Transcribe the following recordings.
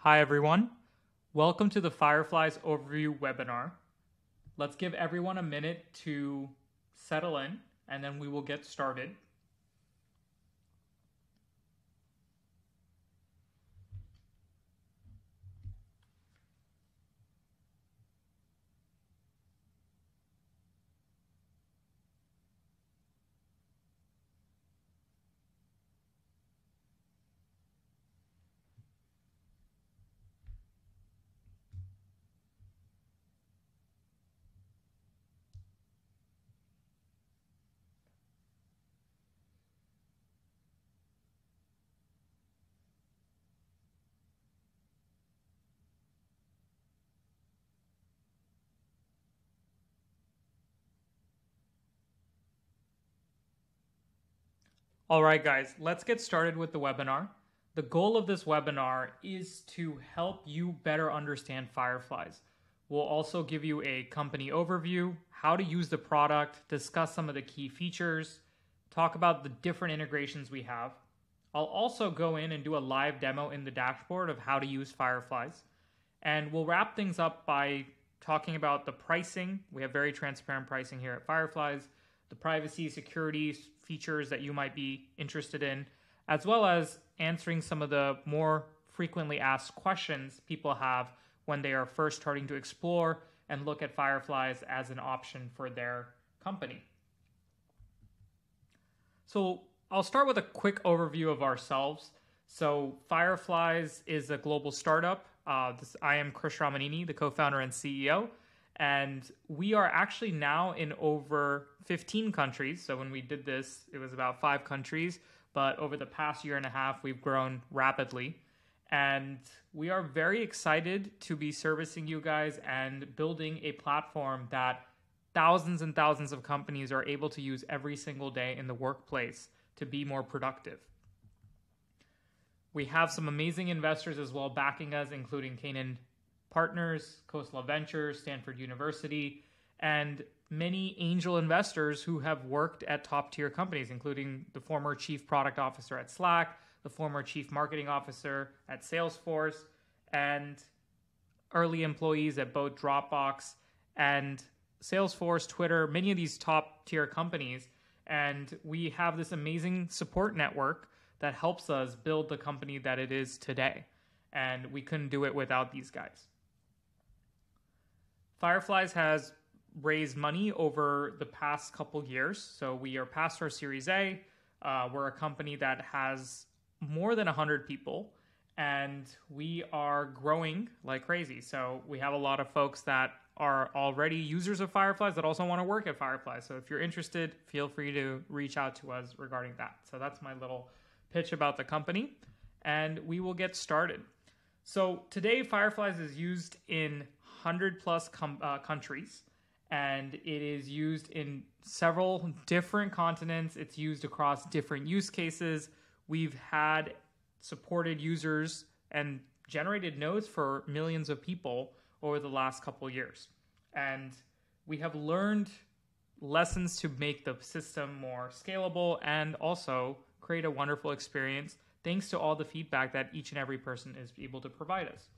Hi everyone, welcome to the Fireflies overview webinar. Let's give everyone a minute to settle in and then we will get started. All right guys, let's get started with the webinar. The goal of this webinar is to help you better understand Fireflies. We'll also give you a company overview, how to use the product, discuss some of the key features, talk about the different integrations we have. I'll also go in and do a live demo in the dashboard of how to use Fireflies. And we'll wrap things up by talking about the pricing. We have very transparent pricing here at Fireflies, the privacy, security features that you might be interested in, as well as answering some of the more frequently asked questions people have when they are first starting to explore and look at Fireflies as an option for their company. So I'll start with a quick overview of ourselves. So Fireflies is a global startup. I am Chris Ramanini, the co-founder and CEO. And we are actually now in over 15 countries. So when we did this, it was about 5 countries. But over the past year and a half, we've grown rapidly. And we are very excited to be servicing you guys and building a platform that thousands and thousands of companies are able to use every single day in the workplace to be more productive. We have some amazing investors as well backing us, including Canaan Partners, Coastal Ventures, Stanford University, and many angel investors who have worked at top tier companies, including the former chief product officer at Slack, the former chief marketing officer at Salesforce, and early employees at both Dropbox and Salesforce, Twitter, many of these top tier companies. And we have this amazing support network that helps us build the company that it is today. And we couldn't do it without these guys. Fireflies has raised money over the past couple years. So we are past our Series A. We're a company that has more than 100 people, and we are growing like crazy. So we have a lot of folks that are already users of Fireflies that also want to work at Fireflies. So if you're interested, feel free to reach out to us regarding that. So that's my little pitch about the company, and we will get started. So today, Fireflies is used in 100 plus countries, and it is used in several different continents. It's used across different use cases. We've had supported users and generated nodes for millions of people over the last couple years. And we have learned lessons to make the system more scalable and also create a wonderful experience thanks to all the feedback that each and every person is able to provide us.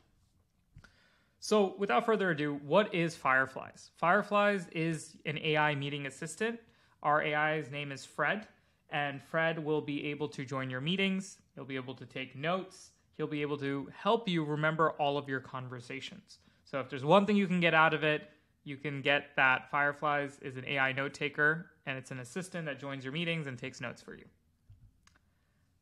So without further ado, what is Fireflies? Fireflies is an AI meeting assistant. Our AI's name is Fred, and Fred will be able to join your meetings. He'll be able to take notes. He'll be able to help you remember all of your conversations. So if there's one thing you can get out of it, you can get that Fireflies is an AI note taker, and it's an assistant that joins your meetings and takes notes for you.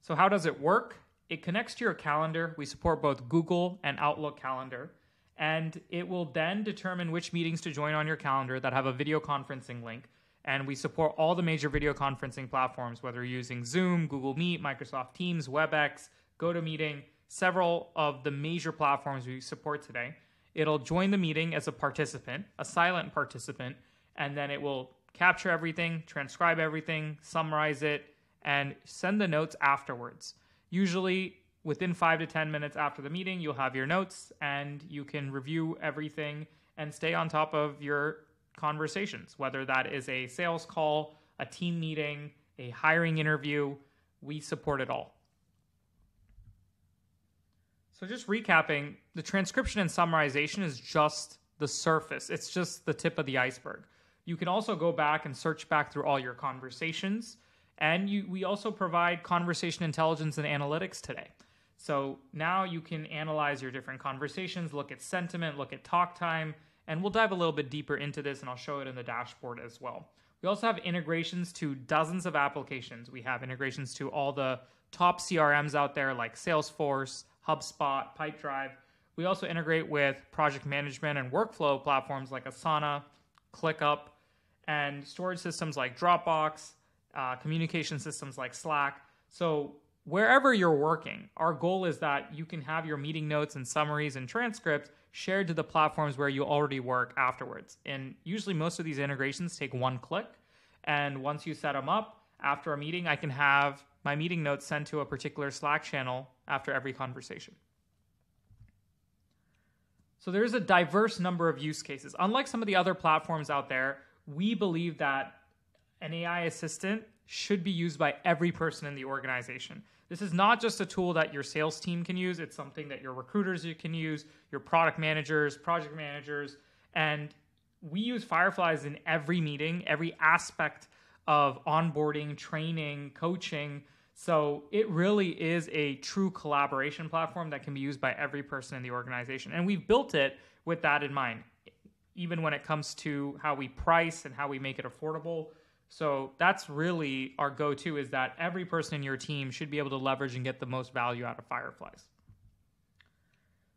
So how does it work? It connects to your calendar. We support both Google and Outlook Calendar, and it will then determine which meetings to join on your calendar that have a video conferencing link. And we support all the major video conferencing platforms, whether you're using Zoom, Google Meet, Microsoft Teams, WebEx, GoToMeeting, several of the major platforms we support today. It'll join the meeting as a participant, a silent participant, and then it will capture everything, transcribe everything, summarize it, and send the notes afterwards. Usually within 5 to 10 minutes after the meeting, you'll have your notes and you can review everything and stay on top of your conversations, whether that is a sales call, a team meeting, a hiring interview. We support it all. So just recapping, the transcription and summarization is just the surface. It's just the tip of the iceberg. You can also go back and search back through all your conversations. And we also provide conversation intelligence and analytics today. So now you can analyze your different conversations, look at sentiment, look at talk time, and we'll dive a little bit deeper into this, and I'll show it in the dashboard as well. We also have integrations to dozens of applications. We have integrations to all the top CRMs out there like Salesforce, HubSpot, Pipedrive. We also integrate with project management and workflow platforms like Asana, ClickUp, and storage systems like Dropbox, communication systems like Slack. So wherever you're working, our goal is that you can have your meeting notes and summaries and transcripts shared to the platforms where you already work afterwards. And usually most of these integrations take one click. And once you set them up, after a meeting, I can have my meeting notes sent to a particular Slack channel after every conversation. So there's a diverse number of use cases. Unlike some of the other platforms out there, we believe that an AI assistant should be used by every person in the organization. This is not just a tool that your sales team can use. It's something that your recruiters can use, your product managers, project managers. And we use Fireflies in every meeting, every aspect of onboarding, training, coaching. So it really is a true collaboration platform that can be used by every person in the organization. And we've built it with that in mind, even when it comes to how we price and how we make it affordable. So that's really our go-to, is that every person in your team should be able to leverage and get the most value out of Fireflies.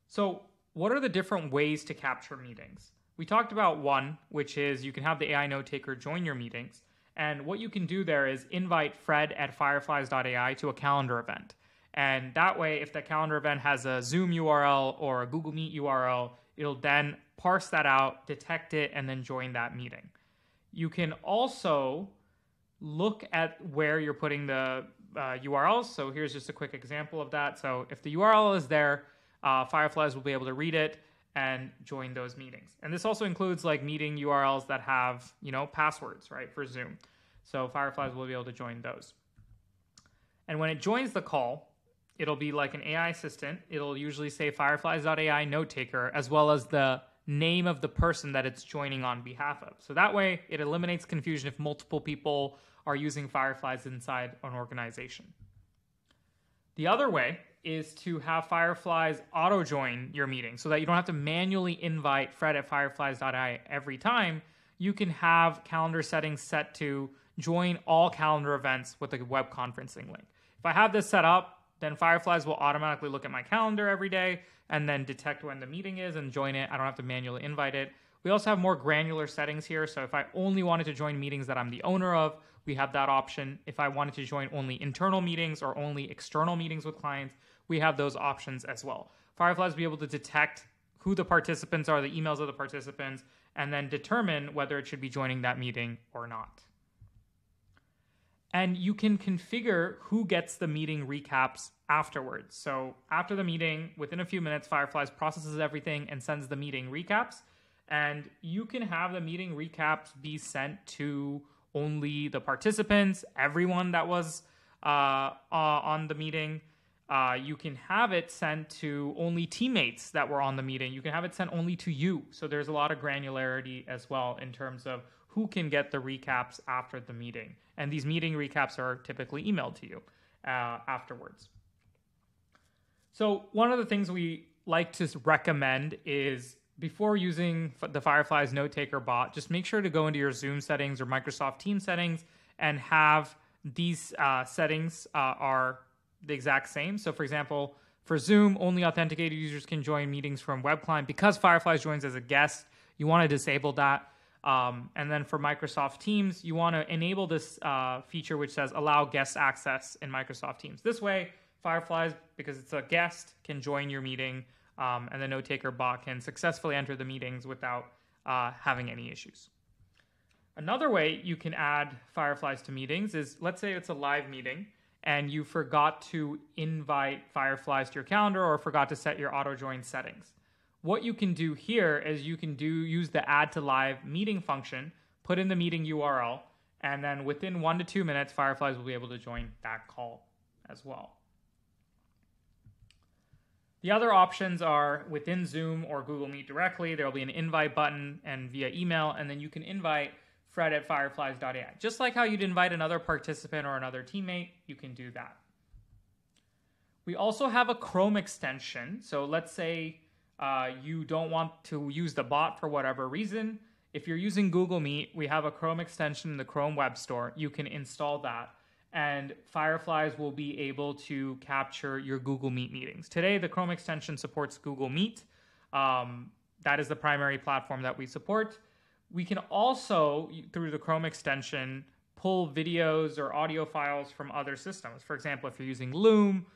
So what are the different ways to capture meetings? We talked about one, which is you can have the AI note taker join your meetings. And what you can do there is invite Fred at fireflies.ai to a calendar event. And that way, if the calendar event has a Zoom URL or a Google Meet URL, it'll then parse that out, detect it, and then join that meeting. You can also look at where you're putting the URLs. So here's just a quick example of that. So if the URL is there, Fireflies will be able to read it and join those meetings. And this also includes like meeting URLs that have, passwords, right, for Zoom. So Fireflies will be able to join those. And when it joins the call, it'll be like an AI assistant. It'll usually say fireflies.ai note taker, as well as the name of the person that it's joining on behalf of. So that way it eliminates confusion if multiple people are using Fireflies inside an organization. The other way is to have Fireflies auto join your meeting so that you don't have to manually invite Fred at fireflies.ai every time. You can have calendar settings set to join all calendar events with a web conferencing link. If I have this set up, then Fireflies will automatically look at my calendar every day and then detect when the meeting is and join it. I don't have to manually invite it. We also have more granular settings here. So if I only wanted to join meetings that I'm the owner of, we have that option. If I wanted to join only internal meetings or only external meetings with clients, we have those options as well. Fireflies will be able to detect who the participants are, the emails of the participants, and then determine whether it should be joining that meeting or not. And you can configure who gets the meeting recaps afterwards. So after the meeting, within a few minutes, Fireflies processes everything and sends the meeting recaps. And you can have the meeting recaps be sent to only the participants, everyone that was on the meeting. You can have it sent to only teammates that were on the meeting. You can have it sent only to you. So there's a lot of granularity as well in terms of who can get the recaps after the meeting. And these meeting recaps are typically emailed to you afterwards. So one of the things we like to recommend is before using the Fireflies Note Taker bot, just make sure to go into your Zoom settings or Microsoft Teams settings and have these settings are the exact same. So for example, for Zoom, only authenticated users can join meetings from web client. Because Fireflies joins as a guest, you want to disable that. And then for Microsoft Teams, you want to enable this feature which says allow guest access in Microsoft Teams. This way, Fireflies, because it's a guest, can join your meeting, and the note taker bot can successfully enter the meetings without having any issues. Another way you can add Fireflies to meetings is, let's say it's a live meeting and you forgot to invite Fireflies to your calendar or forgot to set your auto join settings. What you can do here is you can use the add to live meeting function, put in the meeting URL, and then within 1 to 2 minutes, Fireflies will be able to join that call as well. The other options are within Zoom or Google Meet directly. There will be an invite button and via email, and then you can invite Fred at fireflies.ai. Just like how you'd invite another participant or another teammate, you can do that. We also have a Chrome extension. So let's say you don't want to use the bot for whatever reason. If you're using Google Meet, we have a Chrome extension in the Chrome Web Store. You can install that, and Fireflies will be able to capture your Google Meet meetings. Today, the Chrome extension supports Google Meet. That is the primary platform that we support. We can also, through the Chrome extension, pull videos or audio files from other systems. For example, if you're using Loom,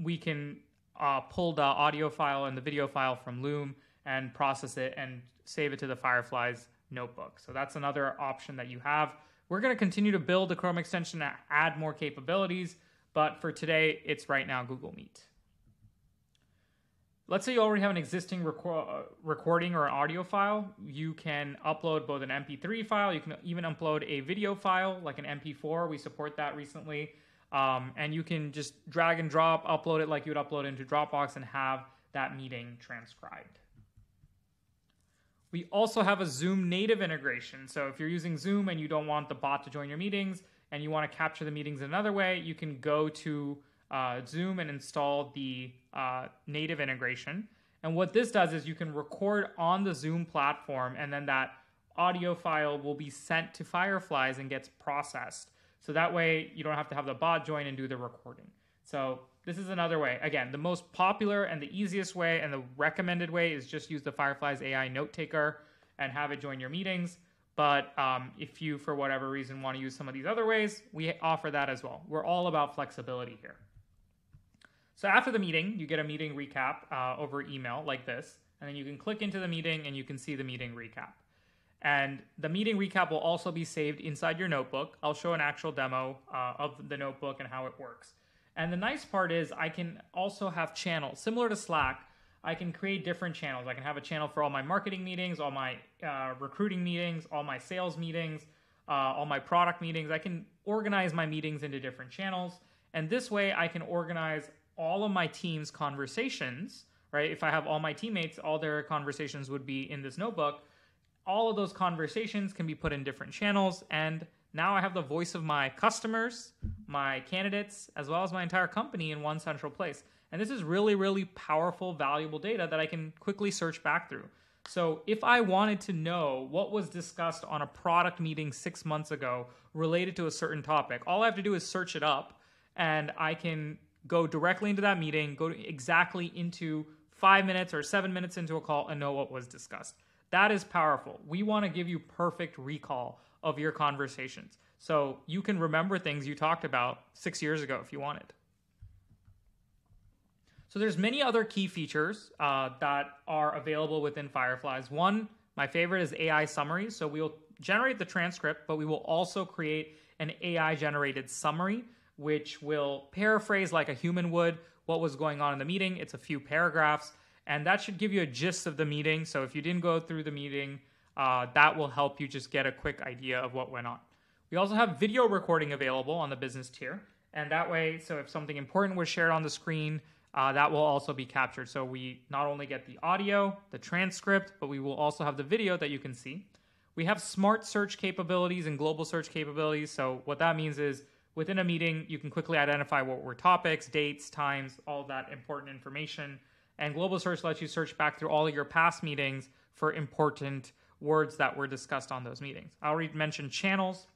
we can pull the audio file and the video file from Loom and process it and save it to the Fireflies notebook. So that's another option that you have. We're going to continue to build the Chrome extension to add more capabilities, but for today, it's right now Google Meet. Let's say you already have an existing recording or an audio file. You can upload both an MP3 file. You can even upload a video file like an MP4. We support that recently. And you can just drag and drop, upload it like you would upload into Dropbox and have that meeting transcribed. We also have a Zoom native integration. So if you're using Zoom and you don't want the bot to join your meetings and you want to capture the meetings another way, you can go to Zoom and install the native integration. And what this does is you can record on the Zoom platform, and then that audio file will be sent to Fireflies and gets processed. So that way you don't have to have the bot join and do the recording. So this is another way. Again, the most popular and the easiest way and the recommended way is just use the Fireflies AI note taker and have it join your meetings. But if you, for whatever reason, want to use some of these other ways, we offer that as well. We're all about flexibility here. So after the meeting, you get a meeting recap over email like this, and then you can click into the meeting and you can see the meeting recap. And the meeting recap will also be saved inside your notebook. I'll show an actual demo of the notebook and how it works. And the nice part is I can also have channels. Similar to Slack, I can create different channels. I can have a channel for all my marketing meetings, all my recruiting meetings, all my sales meetings, all my product meetings. I can organize my meetings into different channels. And this way I can organize all of my team's conversations, right? If I have all my teammates, all their conversations would be in this notebook. All of those conversations can be put in different channels, and now I have the voice of my customers, my candidates, as well as my entire company in one central place. And this is really, really powerful, valuable data that I can quickly search back through. So if I wanted to know what was discussed on a product meeting 6 months ago related to a certain topic, all I have to do is search it up, and I can go directly into that meeting, go exactly into 5 minutes or 7 minutes into a call and know what was discussed. That is powerful. We want to give you perfect recall of your conversations, so you can remember things you talked about 6 years ago if you wanted. So there's many other key features that are available within Fireflies. One, my favorite, is AI summaries. So we'll generate the transcript, but we will also create an AI-generated summary, which will paraphrase like a human would what was going on in the meeting. It's a few paragraphs, and that should give you a gist of the meeting. So if you didn't go through the meeting, that will help you just get a quick idea of what went on. We also have video recording available on the business tier, and that way, so if something important was shared on the screen, that will also be captured. So we not only get the audio, the transcript, but we will also have the video that you can see. We have smart search capabilities and global search capabilities. So what that means is within a meeting, you can quickly identify what were topics, dates, times, all that important information. And global search lets you search back through all of your past meetings for important words that were discussed on those meetings. I already mentioned channels.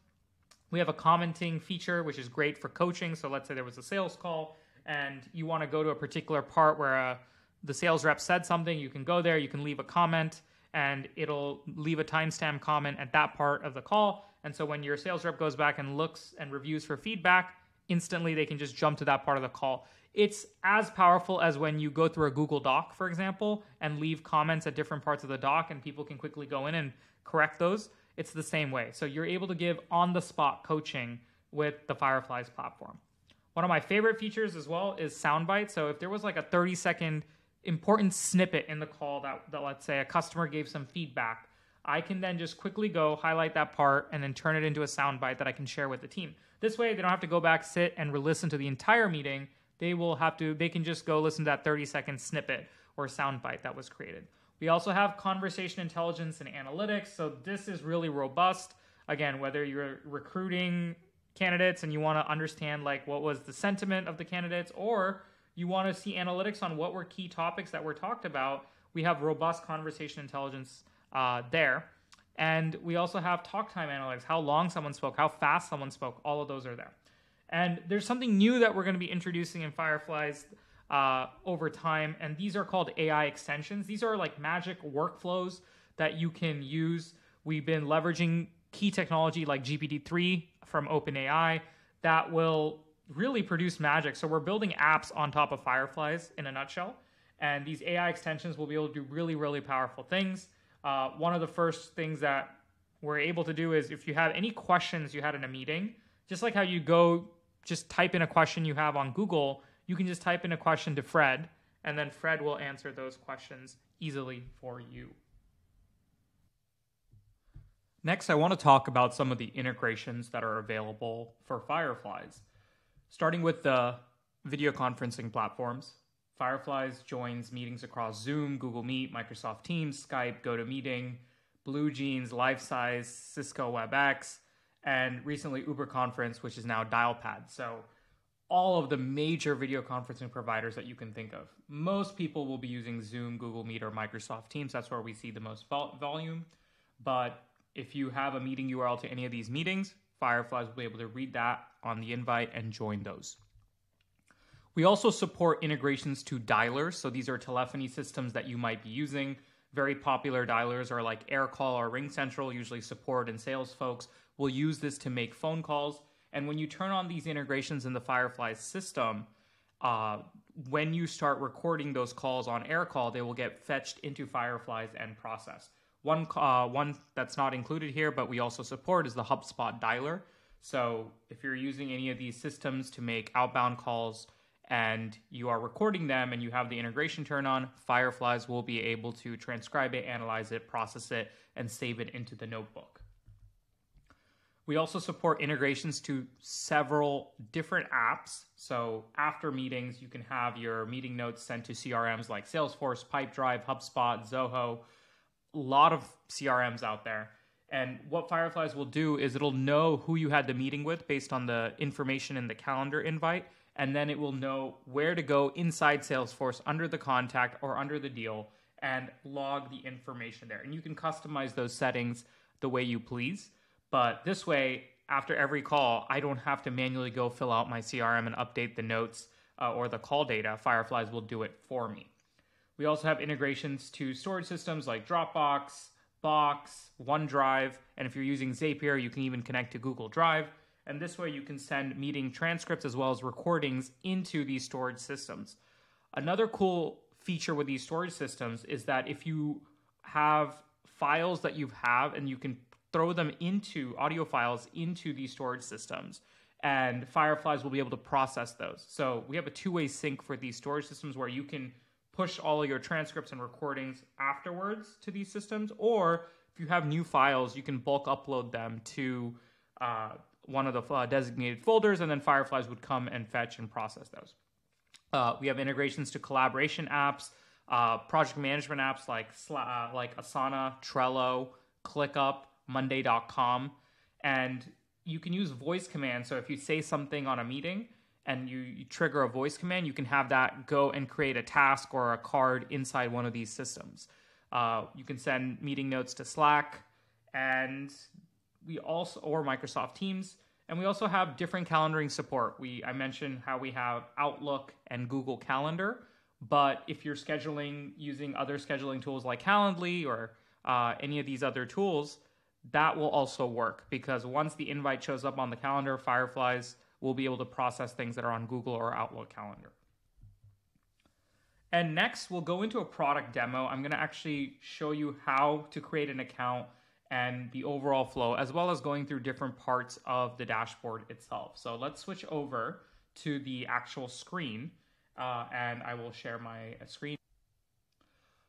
We have a commenting feature, which is great for coaching. So let's say there was a sales call and you want to go to a particular part where the sales rep said something. You can go there, you can leave a comment, and it'll leave a timestamp comment at that part of the call. And so when your sales rep goes back and looks and reviews for feedback, instantly they can just jump to that part of the call. It's as powerful as when you go through a Google Doc, for example, and leave comments at different parts of the doc and people can quickly go in and correct those. It's the same way. So you're able to give on-the-spot coaching with the Fireflies platform. One of my favorite features as well is soundbite. So if there was like a 30-second important snippet in the call that let's say a customer gave some feedback, I can then just quickly go highlight that part and then turn it into a soundbite that I can share with the team. This way, they don't have to go back, sit, and re-listen to the entire meeting. they can just go listen to that 30-second snippet or soundbite that was created. We also have conversation intelligence and analytics. So this is really robust. Again, whether you're recruiting candidates and you want to understand like what was the sentiment of the candidates, or you want to see analytics on what were key topics that were talked about, we have robust conversation intelligence there. And we also have talk time analytics, how long someone spoke, how fast someone spoke, all of those are there. And there's something new that we're going to be introducing in Fireflies over time, and these are called AI extensions. These are like magic workflows that you can use. We've been leveraging key technology like GPT-3 from OpenAI that will really produce magic. So we're building apps on top of Fireflies in a nutshell, and these AI extensions will be able to do really, really powerful things. One of the first things that we're able to do is if you have any questions you had in a meeting, just like how you go just type in a question you have on Google, you can just type in a question to Fred, and then Fred will answer those questions easily for you. Next, I want to talk about some of the integrations that are available for Fireflies. Starting with the video conferencing platforms, Fireflies joins meetings across Zoom, Google Meet, Microsoft Teams, Skype, GoToMeeting, BlueJeans, LiveSize, Cisco WebEx, and recently Uber Conference, which is now Dialpad. So all of the major video conferencing providers that you can think of. Most people will be using Zoom, Google Meet, or Microsoft Teams. That's where we see the most volume. But if you have a meeting URL to any of these meetings, Fireflies will be able to read that on the invite and join those. We also support integrations to dialers. So these are telephony systems that you might be using. Very popular dialers are like AirCall or RingCentral. Usually support and sales folks will use this to make phone calls. And when you turn on these integrations in the Fireflies system, when you start recording those calls on AirCall, they will get fetched into Fireflies and processed. One that's not included here, but we also support is the HubSpot dialer. So if you're using any of these systems to make outbound calls and you are recording them and you have the integration turned on, Fireflies will be able to transcribe it, analyze it, process it, and save it into the notebook. We also support integrations to several different apps. So after meetings, you can have your meeting notes sent to CRMs like Salesforce, Pipedrive, HubSpot, Zoho, a lot of CRMs out there. And what Fireflies will do is it'll know who you had the meeting with based on the information in the calendar invite, and then it will know where to go inside Salesforce under the contact or under the deal and log the information there. And you can customize those settings the way you please. But this way, after every call, I don't have to manually go fill out my CRM and update the notes or the call data. Fireflies will do it for me. We also have integrations to storage systems like Dropbox, Box, OneDrive, and if you're using Zapier, you can even connect to Google Drive. And this way you can send meeting transcripts as well as recordings into these storage systems. Another cool feature with these storage systems is that if you have files that you have and you can throw them into audio files into these storage systems, and Fireflies will be able to process those. So we have a two-way sync for these storage systems where you can push all of your transcripts and recordings afterwards to these systems, or if you have new files, you can bulk upload them to one of the designated folders, and then Fireflies would come and fetch and process those. We have integrations to collaboration apps, project management apps like Asana, Trello, ClickUp, Monday.com, and you can use voice commands. So if you say something on a meeting and you trigger a voice command, you can have that go and create a task or a card inside one of these systems. You can send meeting notes to Slack, and or Microsoft Teams, and we also have different calendaring support. I mentioned how we have Outlook and Google Calendar, but if you're scheduling using other scheduling tools like Calendly or any of these other tools, that will also work, because once the invite shows up on the calendar, Fireflies will be able to process things that are on Google or Outlook Calendar. And next, we'll go into a product demo. I'm going to actually show you how to create an account and the overall flow, as well as going through different parts of the dashboard itself. So let's switch over to the actual screen, and I will share my screen.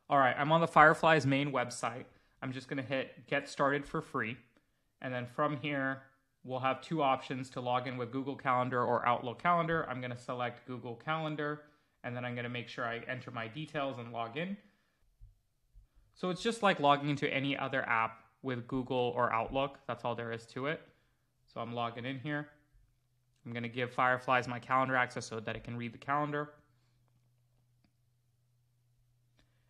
All right, I'm on the Fireflies main website. I'm just going to hit Get Started for free. And then from here, we'll have two options to log in with Google Calendar or Outlook Calendar. I'm going to select Google Calendar, and then I'm going to make sure I enter my details and log in. So it's just like logging into any other app with Google or Outlook. That's all there is to it. So I'm logging in here. I'm going to give Fireflies my calendar access so that it can read the calendar.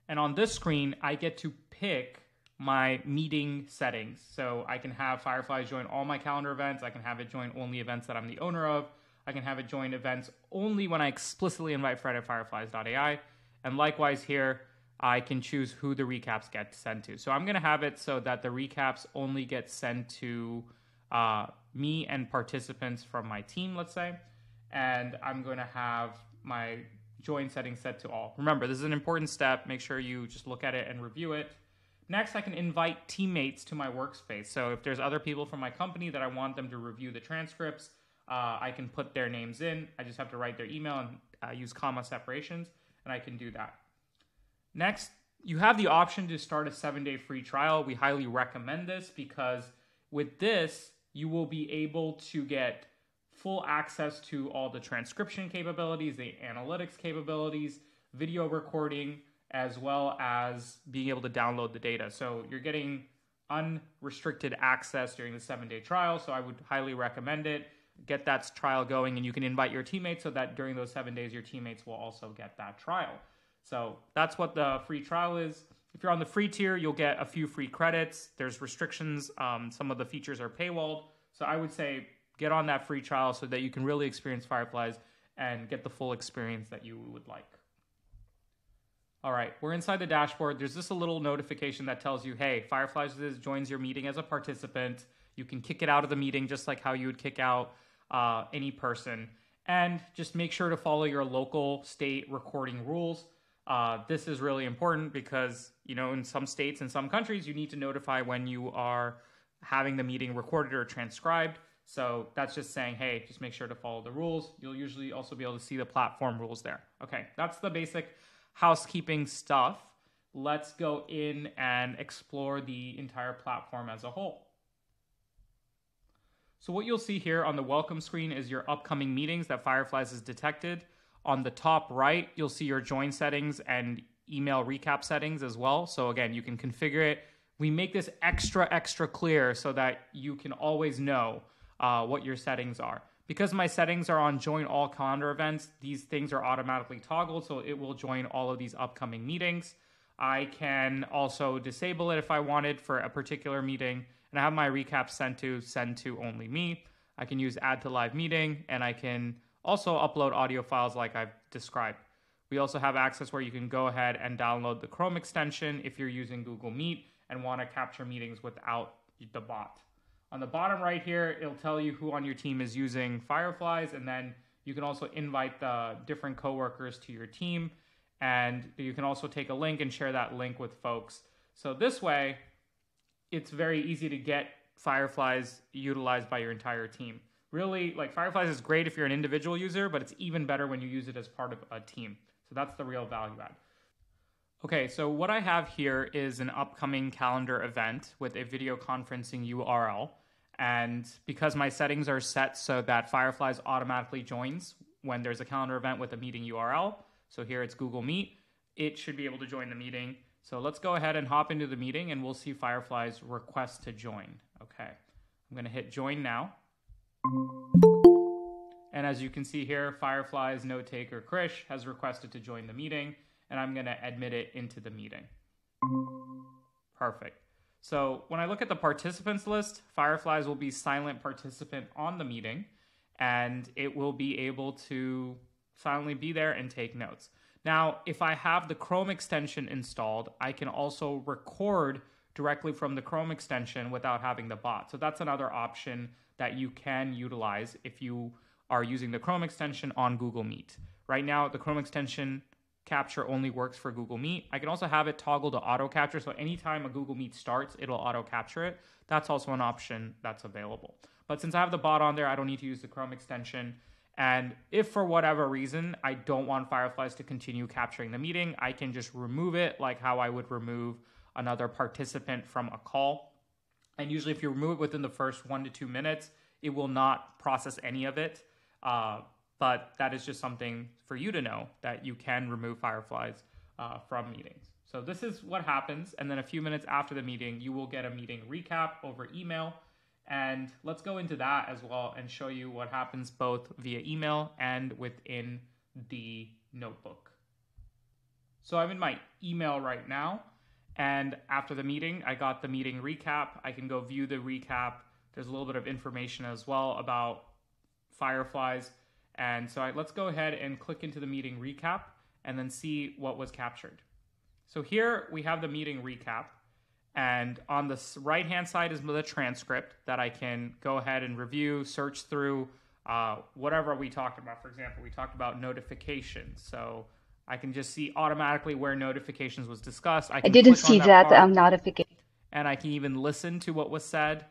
And on this screen, I get to pick my meeting settings. So I can have Fireflies join all my calendar events. I can have it join only events that I'm the owner of. I can have it join events only when I explicitly invite Fred at fireflies.ai. And likewise here, I can choose who the recaps get sent to. So I'm going to have it so that the recaps only get sent to me and participants from my team, let's say. And I'm going to have my join settings set to all. Remember, this is an important step. Make sure you just look at it and review it. Next, I can invite teammates to my workspace. So if there's other people from my company that I want them to review the transcripts, I can put their names in. I just have to write their email and use comma separations, and I can do that. Next, you have the option to start a 7-day free trial. We highly recommend this because with this, you will be able to get full access to all the transcription capabilities, the analytics capabilities, video recording, as well as being able to download the data. So you're getting unrestricted access during the 7-day trial. So I would highly recommend it. Get that trial going, and you can invite your teammates so that during those 7 days, your teammates will also get that trial. So that's what the free trial is. If you're on the free tier, you'll get a few free credits. There's restrictions. Some of the features are paywalled. So I would say get on that free trial so that you can really experience Fireflies and get the full experience that you would like. All right, we're inside the dashboard. There's just a little notification that tells you, hey, Fireflies joins your meeting as a participant. You can kick it out of the meeting just like how you would kick out any person. And just make sure to follow your local state recording rules. This is really important because, you know, in some states and some countries, you need to notify when you are having the meeting recorded or transcribed. So that's just saying, hey, just make sure to follow the rules. You'll usually also be able to see the platform rules there. Okay, that's the basic housekeeping stuff. Let's go in and explore the entire platform as a whole. So what you'll see here on the welcome screen is your upcoming meetings that Fireflies has detected. On the top right, you'll see your join settings and email recap settings as well. So again, you can configure it. We make this extra clear so that you can always know what your settings are. Because my settings are on join all calendar events, these things are automatically toggled, so it will join all of these upcoming meetings. I can also disable it if I wanted for a particular meeting, and I have my recap send to only me. I can use add to live meeting, and I can also upload audio files like I've described. We also have access where you can go ahead and download the Chrome extension if you're using Google Meet and want to capture meetings without the bot. On the bottom right here, it'll tell you who on your team is using Fireflies, and then you can also invite the different coworkers to your team, and you can also take a link and share that link with folks. So this way, it's very easy to get Fireflies utilized by your entire team. Really, like Fireflies is great if you're an individual user, but it's even better when you use it as part of a team. So that's the real value add. Okay, so what I have here is an upcoming calendar event with a video conferencing URL. And because my settings are set so that Fireflies automatically joins when there's a calendar event with a meeting URL, so here it's Google Meet, it should be able to join the meeting. So let's go ahead and hop into the meeting and we'll see Fireflies request to join. Okay, I'm gonna hit join now. And as you can see here, Fireflies note taker Krish has requested to join the meeting, and I'm gonna admit it into the meeting. Perfect. So when I look at the participants list, Fireflies will be silent participant on the meeting, and it will be able to silently be there and take notes. Now, if I have the Chrome extension installed, I can also record directly from the Chrome extension without having the bot. So that's another option that you can utilize if you are using the Chrome extension on Google Meet. Right now, the Chrome extension capture only works for Google Meet. I can also have it toggle to auto capture, so anytime a Google Meet starts, it'll auto capture it. That's also an option that's available. But since I have the bot on there, I don't need to use the Chrome extension. And if for whatever reason I don't want Fireflies to continue capturing the meeting, I can just remove it like how I would remove another participant from a call. And usually if you remove it within the first 1 to 2 minutes, it will not process any of it. But that is just something for you to know, that you can remove Fireflies from meetings. So this is what happens. And then a few minutes after the meeting, you will get a meeting recap over email. And let's go into that as well and show you what happens both via email and within the notebook. So I'm in my email right now. And after the meeting, I got the meeting recap. I can go view the recap. There's a little bit of information as well about Fireflies. And so let's go ahead and click into the meeting recap and then see what was captured. So here we have the meeting recap. And on the right-hand side is the transcript that I can go ahead and review, search through whatever we talked about. For example, we talked about notifications. So I can just see automatically where notifications was discussed. I didn't see that notification. And I can even listen to what was said.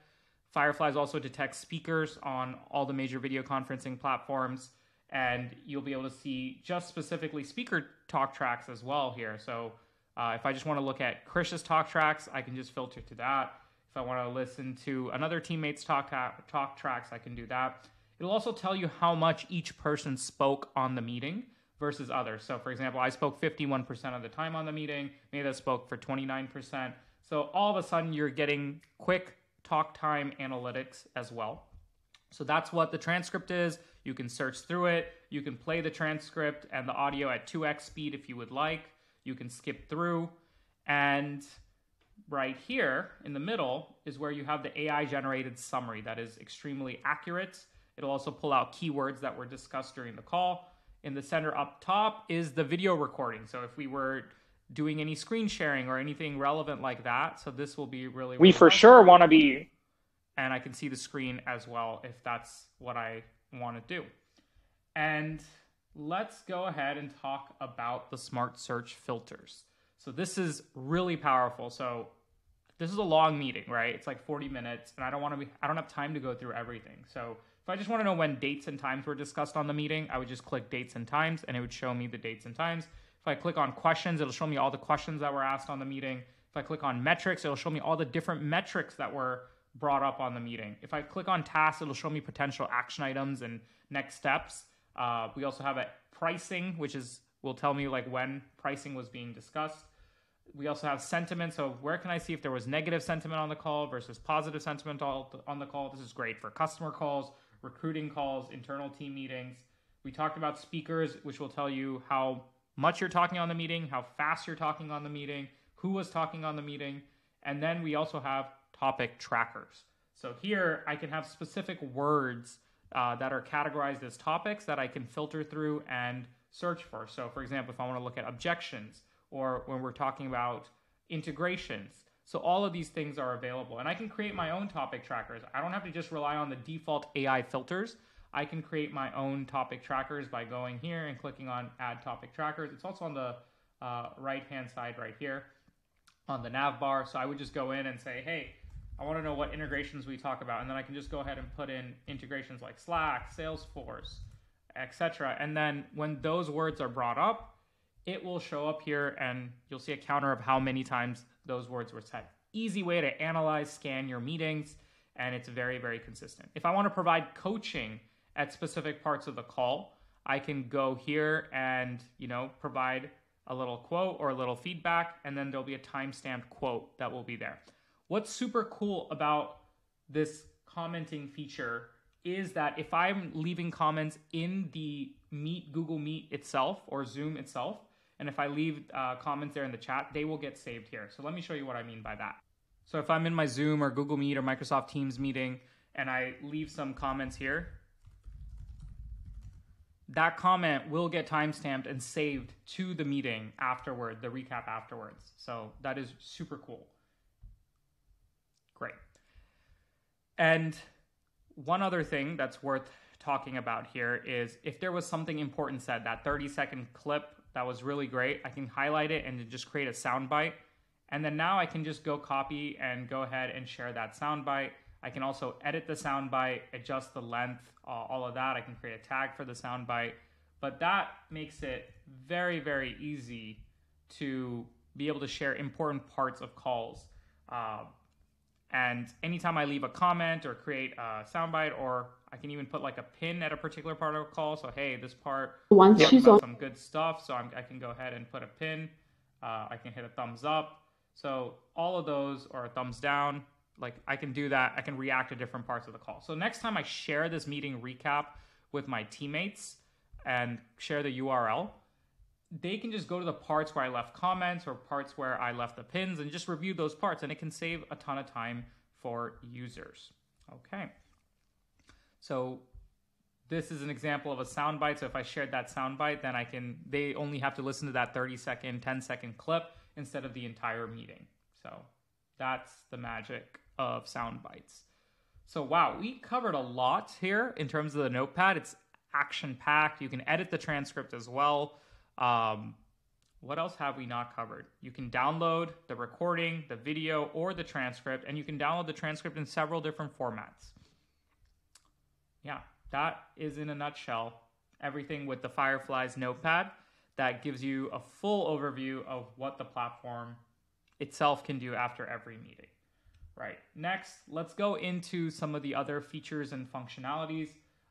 Fireflies also detects speakers on all the major video conferencing platforms. And you'll be able to see just specifically speaker talk tracks as well here. So if I just want to look at Krish's talk tracks, I can just filter to that. If I want to listen to another teammate's talk tracks, I can do that. It'll also tell you how much each person spoke on the meeting versus others. So for example, I spoke 51% of the time on the meeting. Meda spoke for 29%. So all of a sudden you're getting quick talk time analytics as well. So that's what the transcript is. You can search through it. You can play the transcript and the audio at 2x speed if you would like. You can skip through. And right here in the middle is where you have the AI generated summary that is extremely accurate. It'll also pull out keywords that were discussed during the call. In the center up top is the video recording. So if we were doing any screen sharing or anything relevant like that, so this will be really we for sure want to be. And I can see the screen as well if that's what I want to do. And let's go ahead and talk about the smart search filters. So this is really powerful. So this is a long meeting, right? It's like 40 minutes and I don't have time to go through everything. So if I just want to know when dates and times were discussed on the meeting, I would just click dates and times and it would show me the dates and times. If I click on questions, it'll show me all the questions that were asked on the meeting. If I click on metrics, it'll show me all the different metrics that were brought up on the meeting. If I click on tasks, it'll show me potential action items and next steps. We also have a pricing, which will tell me like when pricing was being discussed. We also have sentiment. So where can I see if there was negative sentiment on the call versus positive sentiment on the call? This is great for customer calls, recruiting calls, internal team meetings. We talked about speakers, which will tell you how much you're talking on the meeting, how fast you're talking on the meeting, who was talking on the meeting. And then we also have topic trackers. So here I can have specific words that are categorized as topics that I can filter through and search for. So for example, if I want to look at objections or when we're talking about integrations. So all of these things are available and I can create my own topic trackers. I don't have to just rely on the default AI filters. I can create my own topic trackers by going here and clicking on add topic trackers. It's also on the right-hand side right here on the nav bar. So I would just go in and say, hey, I want to know what integrations we talk about. And then I can just go ahead and put in integrations like Slack, Salesforce, etc. And then when those words are brought up, it will show up here and you'll see a counter of how many times those words were said. Easy way to analyze, scan your meetings, and it's very, very consistent. If I want to provide coaching at specific parts of the call, I can go here and, provide a little quote or a little feedback, and then there'll be a timestamped quote that will be there. What's super cool about this commenting feature is that if I'm leaving comments in the Google Meet itself or Zoom itself, and if I leave comments there in the chat, they will get saved here. So let me show you what I mean by that. So if I'm in my Zoom or Google Meet or Microsoft Teams meeting and I leave some comments here, that comment will get timestamped and saved to the meeting afterward, the recap afterwards. So that is super cool. Great. And one other thing that's worth talking about here is if there was something important said, that 30-second clip that was really great, I can highlight it and just create a soundbite. And then now I can just go copy and go ahead and share that soundbite. I can also edit the soundbite, adjust the length, all of that. I can create a tag for the soundbite. But that makes it very, very easy to be able to share important parts of calls. And anytime I leave a comment or create a soundbite, or I can even put like a pin at a particular part of a call. So, hey, this part Once talking she's about on, some good stuff. So I can go ahead and put a pin. I can hit a thumbs up. So all of those, or a thumbs down, like I can do that. I can react to different parts of the call. So next time I share this meeting recap with my teammates and share the URL, they can just go to the parts where I left comments or parts where I left the pins and just review those parts, and it can save a ton of time for users. Okay. So this is an example of a soundbite. So if I shared that soundbite, then they only have to listen to that 30-second, 10-second clip instead of the entire meeting. So that's the magic of soundbites. So wow, we covered a lot here in terms of the notepad. It's action-packed. You can edit the transcript as well. What else have we not covered? You can download the recording, the video, or the transcript, and you can download the transcript in several different formats. Yeah, that is in a nutshell everything with the Fireflies notepad that gives you a full overview of what the platform itself can do after every meeting. Right, next, let's go into some of the other features and functionalities.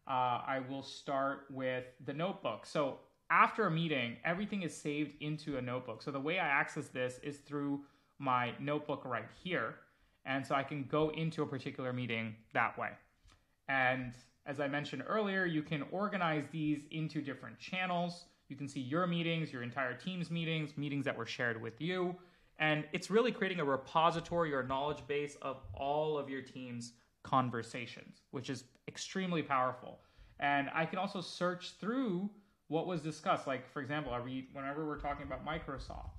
I will start with the notebook. So after a meeting, everything is saved into a notebook. So the way I access this is through my notebook right here. And so I can go into a particular meeting that way. And as I mentioned earlier, you can organize these into different channels. You can see your meetings, your entire team's meetings, meetings that were shared with you. And it's really creating a repository or knowledge base of all of your team's conversations, which is extremely powerful. And I can also search through what was discussed. Like, for example, whenever we're talking about Microsoft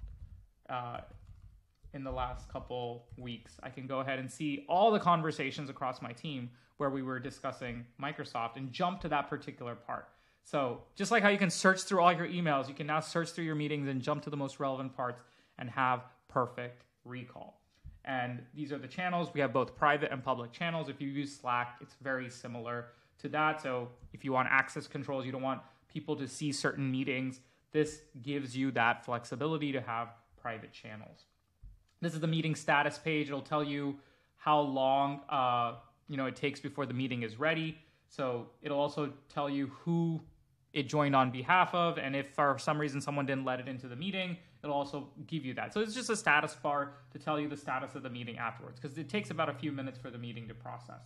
in the last couple weeks, I can go ahead and see all the conversations across my team where we were discussing Microsoft and jump to that particular part. So just like how you can search through all your emails, you can now search through your meetings and jump to the most relevant parts and have perfect recall. And these are the channels. We have both private and public channels. If you use Slack, it's very similar to that. So if you want access controls, you don't want people to see certain meetings, this gives you that flexibility to have private channels. This is the meeting status page. It'll tell you how long it takes before the meeting is ready. So it'll also tell you who it joined on behalf of, and if for some reason someone didn't let it into the meeting, it'll also give you that. So it's just a status bar to tell you the status of the meeting afterwards, because it takes about a few minutes for the meeting to process.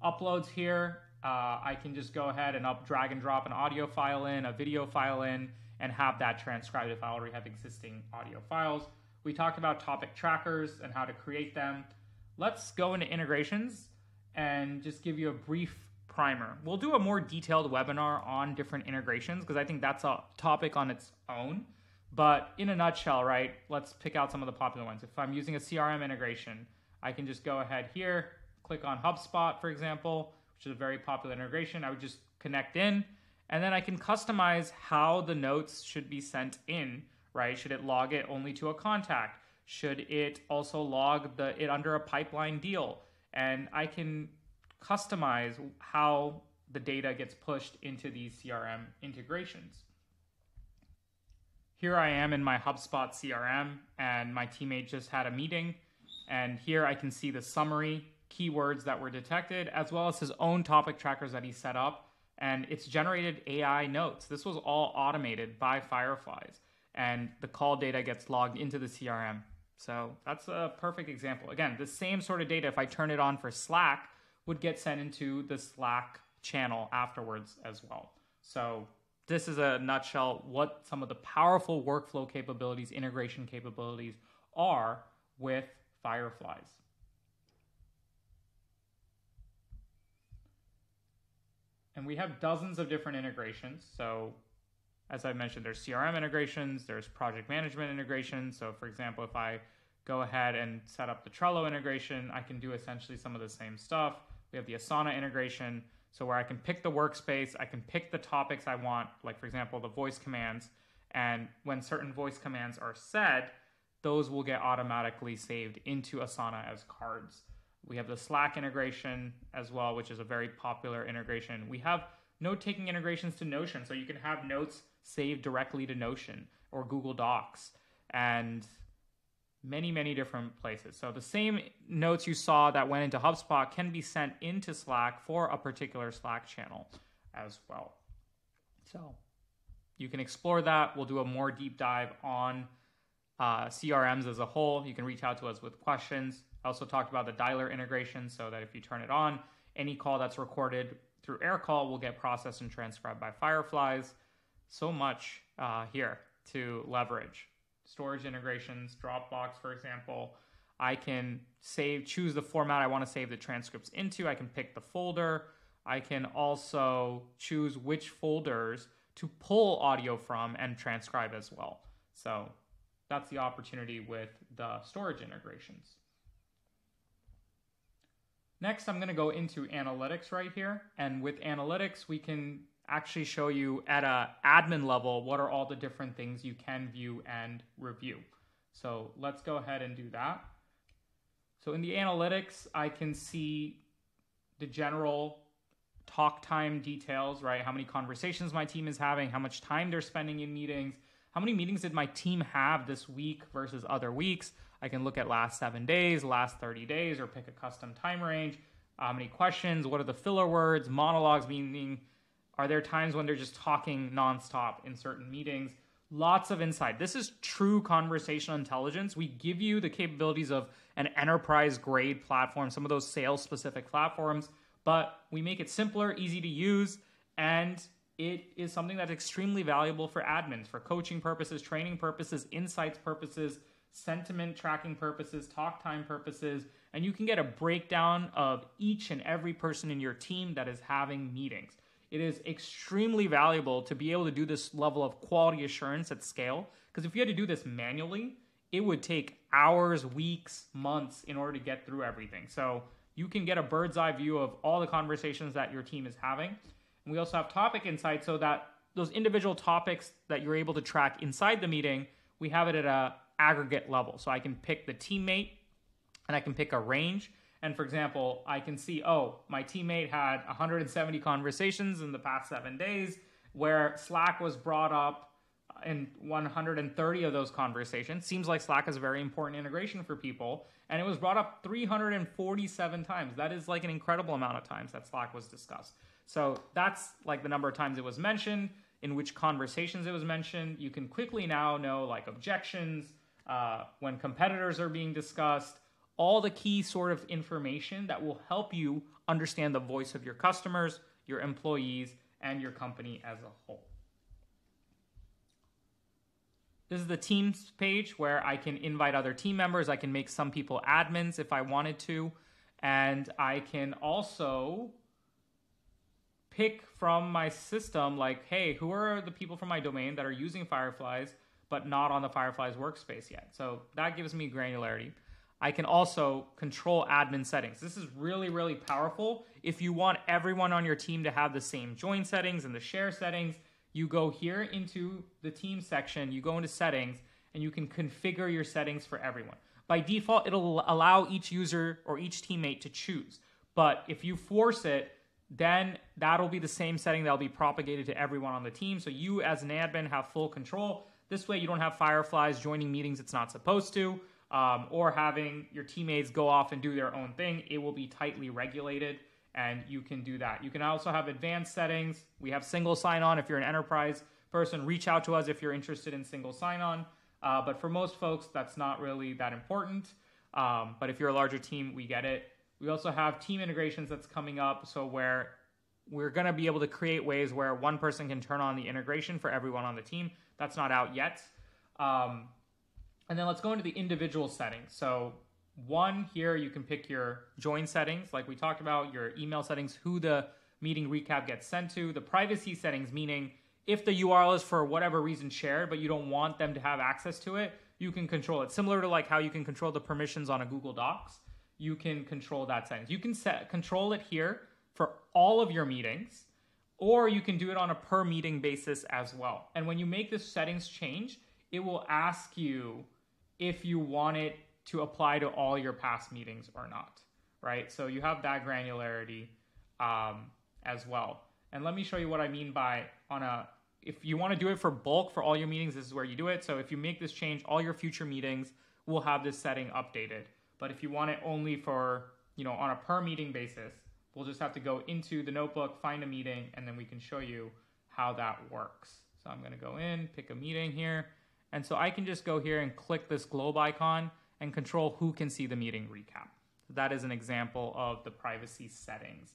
Uploads here, I can just go ahead and drag and drop an audio file in, a video file in, and have that transcribed if I already have existing audio files. We talked about topic trackers and how to create them. Let's go into integrations and just give you a brief primer. We'll do a more detailed webinar on different integrations because I think that's a topic on its own. But in a nutshell, right, let's pick out some of the popular ones. If I'm using a CRM integration, I can just go ahead here, click on HubSpot, for example, which is a very popular integration. I would just connect in, and then I can customize how the notes should be sent in, right? Should it log it only to a contact? Should it also log it under a pipeline deal? And I can customize how the data gets pushed into these CRM integrations. Here I am in my HubSpot CRM, and my teammate just had a meeting. And here I can see the summary, keywords that were detected, as well as his own topic trackers that he set up. And it's generated AI notes. This was all automated by Fireflies. And the call data gets logged into the CRM. So that's a perfect example. Again, the same sort of data, if I turn it on for Slack, would get sent into the Slack channel afterwards as well. So this is a nutshell what some of the powerful workflow capabilities, integration capabilities are with Fireflies. And we have dozens of different integrations. So as I mentioned, there's CRM integrations, there's project management integrations. So for example, if I go ahead and set up the Trello integration, I can do essentially some of the same stuff. We have the Asana integration, so where I can pick the workspace, I can pick the topics I want, like for example, the voice commands. And when certain voice commands are said, those will get automatically saved into Asana as cards. We have the Slack integration as well, which is a very popular integration. We have note-taking integrations to Notion, so you can have notes saved directly to Notion or Google Docs. And many different places. So the same notes you saw that went into HubSpot can be sent into Slack for a particular Slack channel as well. So you can explore that. We'll do a more deep dive on CRMs as a whole. You can reach out to us with questions. I also talked about the dialer integration so that if you turn it on, any call that's recorded through AirCall will get processed and transcribed by Fireflies. So much here to leverage. Storage integrations, Dropbox, for example. I can choose the format I want to save the transcripts into. I can pick the folder. I can also choose which folders to pull audio from and transcribe as well. So that's the opportunity with the storage integrations. Next, I'm going to go into analytics right here. And with analytics, we can actually show you at an admin level what are all the different things you can view and review. So let's go ahead and do that. So in the analytics, I can see the general talk time details, right? How many conversations my team is having, how much time they're spending in meetings, how many meetings did my team have this week versus other weeks. I can look at last 7 days, last 30 days, or pick a custom time range. How many questions, what are the filler words, monologues, meaning are there times when they're just talking nonstop in certain meetings? Lots of insight. This is true conversational intelligence. We give you the capabilities of an enterprise grade platform, some of those sales specific platforms, but we make it simpler, easy to use, and it is something that's extremely valuable for admins, for coaching purposes, training purposes, insights purposes, sentiment tracking purposes, talk time purposes, and you can get a breakdown of each and every person in your team that is having meetings. It is extremely valuable to be able to do this level of quality assurance at scale, because if you had to do this manually, it would take hours, weeks, months in order to get through everything. So you can get a bird's eye view of all the conversations that your team is having. And we also have topic insights so that those individual topics that you're able to track inside the meeting, we have it at an aggregate level. So I can pick the teammate and I can pick a range. And for example, I can see, oh, my teammate had 170 conversations in the past 7 days, where Slack was brought up in 130 of those conversations. Seems like Slack is a very important integration for people. And it was brought up 347 times. That is like an incredible amount of times that Slack was discussed. So that's like the number of times it was mentioned, in which conversations it was mentioned. You can quickly now know like objections, when competitors are being discussed, all the key sort of information that will help you understand the voice of your customers, your employees, and your company as a whole. This is the Teams page where I can invite other team members. I can make some people admins if I wanted to. And I can also pick from my system like, hey, who are the people from my domain that are using Fireflies but not on the Fireflies workspace yet? So that gives me granularity. I can also control admin settings. This is really powerful. If you want everyone on your team to have the same join settings and the share settings, you go here into the team section, you go into settings, and you can configure your settings for everyone. By default, it'll allow each user or each teammate to choose. But if you force it, then that'll be the same setting that'll be propagated to everyone on the team. So you as an admin have full control. This way you don't have Fireflies joining meetings it's not supposed to. Or having your teammates go off and do their own thing. It will be tightly regulated, and you can do that. You can also have advanced settings. We have single sign-on. If you're an enterprise person, reach out to us if you're interested in single sign-on. But for most folks, that's not really that important. But if you're a larger team, we get it. We also have team integrations that's coming up, so where we're going to be able to create ways where one person can turn on the integration for everyone on the team. That's not out yet. And then let's go into the individual settings. So one here, you can pick your join settings, like we talked about, your email settings, who the meeting recap gets sent to, the privacy settings, meaning if the URL is for whatever reason shared, but you don't want them to have access to it, you can control it. Similar to like how you can control the permissions on a Google Docs, you can control that settings. You can control it here for all of your meetings, or you can do it on a per meeting basis as well. And when you make this settings change, it will ask you if you want it to apply to all your past meetings or not, right? So you have that granularity as well. And let me show you what I mean by if you want to do it for bulk for all your meetings, this is where you do it. So if you make this change, all your future meetings we'll have this setting updated. But if you want it only for, on a per meeting basis, we'll just have to go into the notebook, find a meeting, and then we can show you how that works. So I'm going to go in, pick a meeting here. And so I can just go here and click this globe icon and control who can see the meeting recap. That is an example of the privacy settings.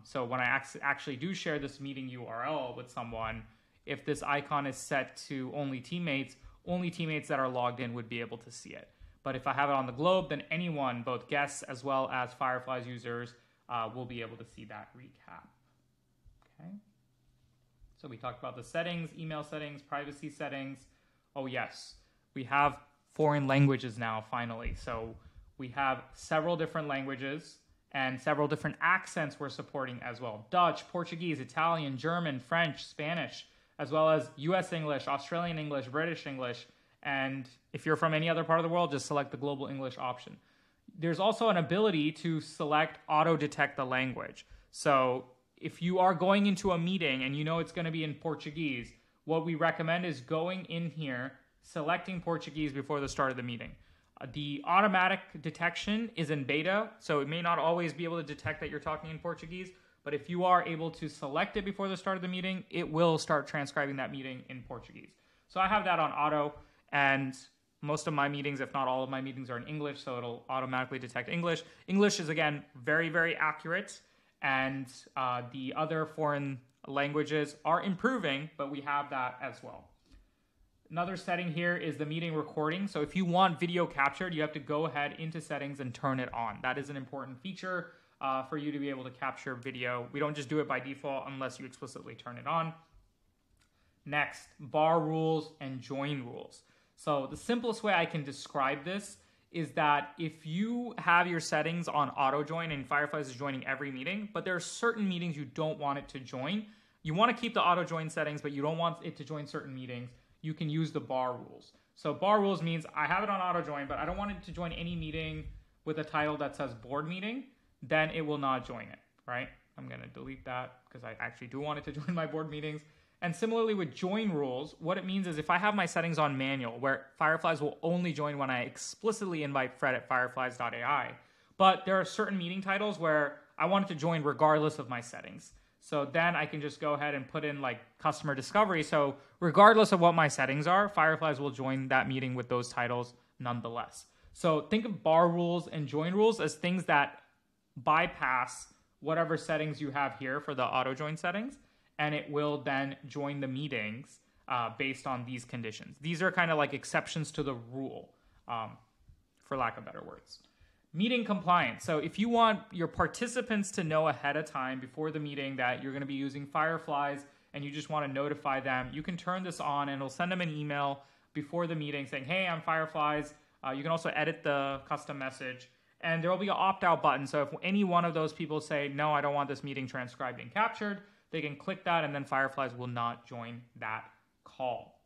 So when I actually do share this meeting URL with someone, if this icon is set to only teammates that are logged in would be able to see it. But if I have it on the globe, then anyone, both guests as well as Fireflies users, will be able to see that recap. Okay. So we talked about the settings, email settings, privacy settings. Oh yes, we have foreign languages now, finally. So we have several different languages and several different accents we're supporting as well. Dutch, Portuguese, Italian, German, French, Spanish, as well as US English, Australian English, British English. And if you're from any other part of the world, just select the Global English option. There's also an ability to select auto detect the language. So if you are going into a meeting and you know it's going to be in Portuguese, what we recommend is going in here, selecting Portuguese before the start of the meeting. The automatic detection is in beta, so it may not always be able to detect that you're talking in Portuguese, but if you are able to select it before the start of the meeting, it will start transcribing that meeting in Portuguese. So I have that on auto, and most of my meetings, if not all of my meetings, are in English, so it'll automatically detect English. English is, again, very, very accurate, and the other foreign languages are improving, but we have that as well. Another setting here is the meeting recording. So if you want video captured, you have to go ahead into settings and turn it on. That is an important feature for you to be able to capture video. We don't just do it by default unless you explicitly turn it on. Next, bar rules and join rules. So the simplest way I can describe this is that if you have your settings on auto join and Fireflies is joining every meeting, but there are certain meetings you don't want it to join, you want to keep the auto join settings, but you don't want it to join certain meetings, you can use the bar rules. So bar rules means I have it on auto join, but I don't want it to join any meeting with a title that says board meeting, then it will not join it, right? I'm going to delete that because I actually do want it to join my board meetings. And similarly with join rules, what it means is if I have my settings on manual, where Fireflies will only join when I explicitly invite Fred at fireflies.ai, but there are certain meeting titles where I want it to join regardless of my settings. So then I can just go ahead and put in like customer discovery. So regardless of what my settings are, Fireflies will join that meeting with those titles nonetheless. So think of bar rules and join rules as things that bypass whatever settings you have here for the auto join settings, and it will then join the meetings based on these conditions. These are kind of like exceptions to the rule, for lack of better words. Meeting compliance. So if you want your participants to know ahead of time before the meeting that you're going to be using Fireflies and you just want to notify them, you can turn this on and it'll send them an email before the meeting saying, hey, I'm Fireflies. You can also edit the custom message. And there will be an opt-out button. So if any one of those people say, no, I don't want this meeting transcribed and captured, they can click that and then Fireflies will not join that call.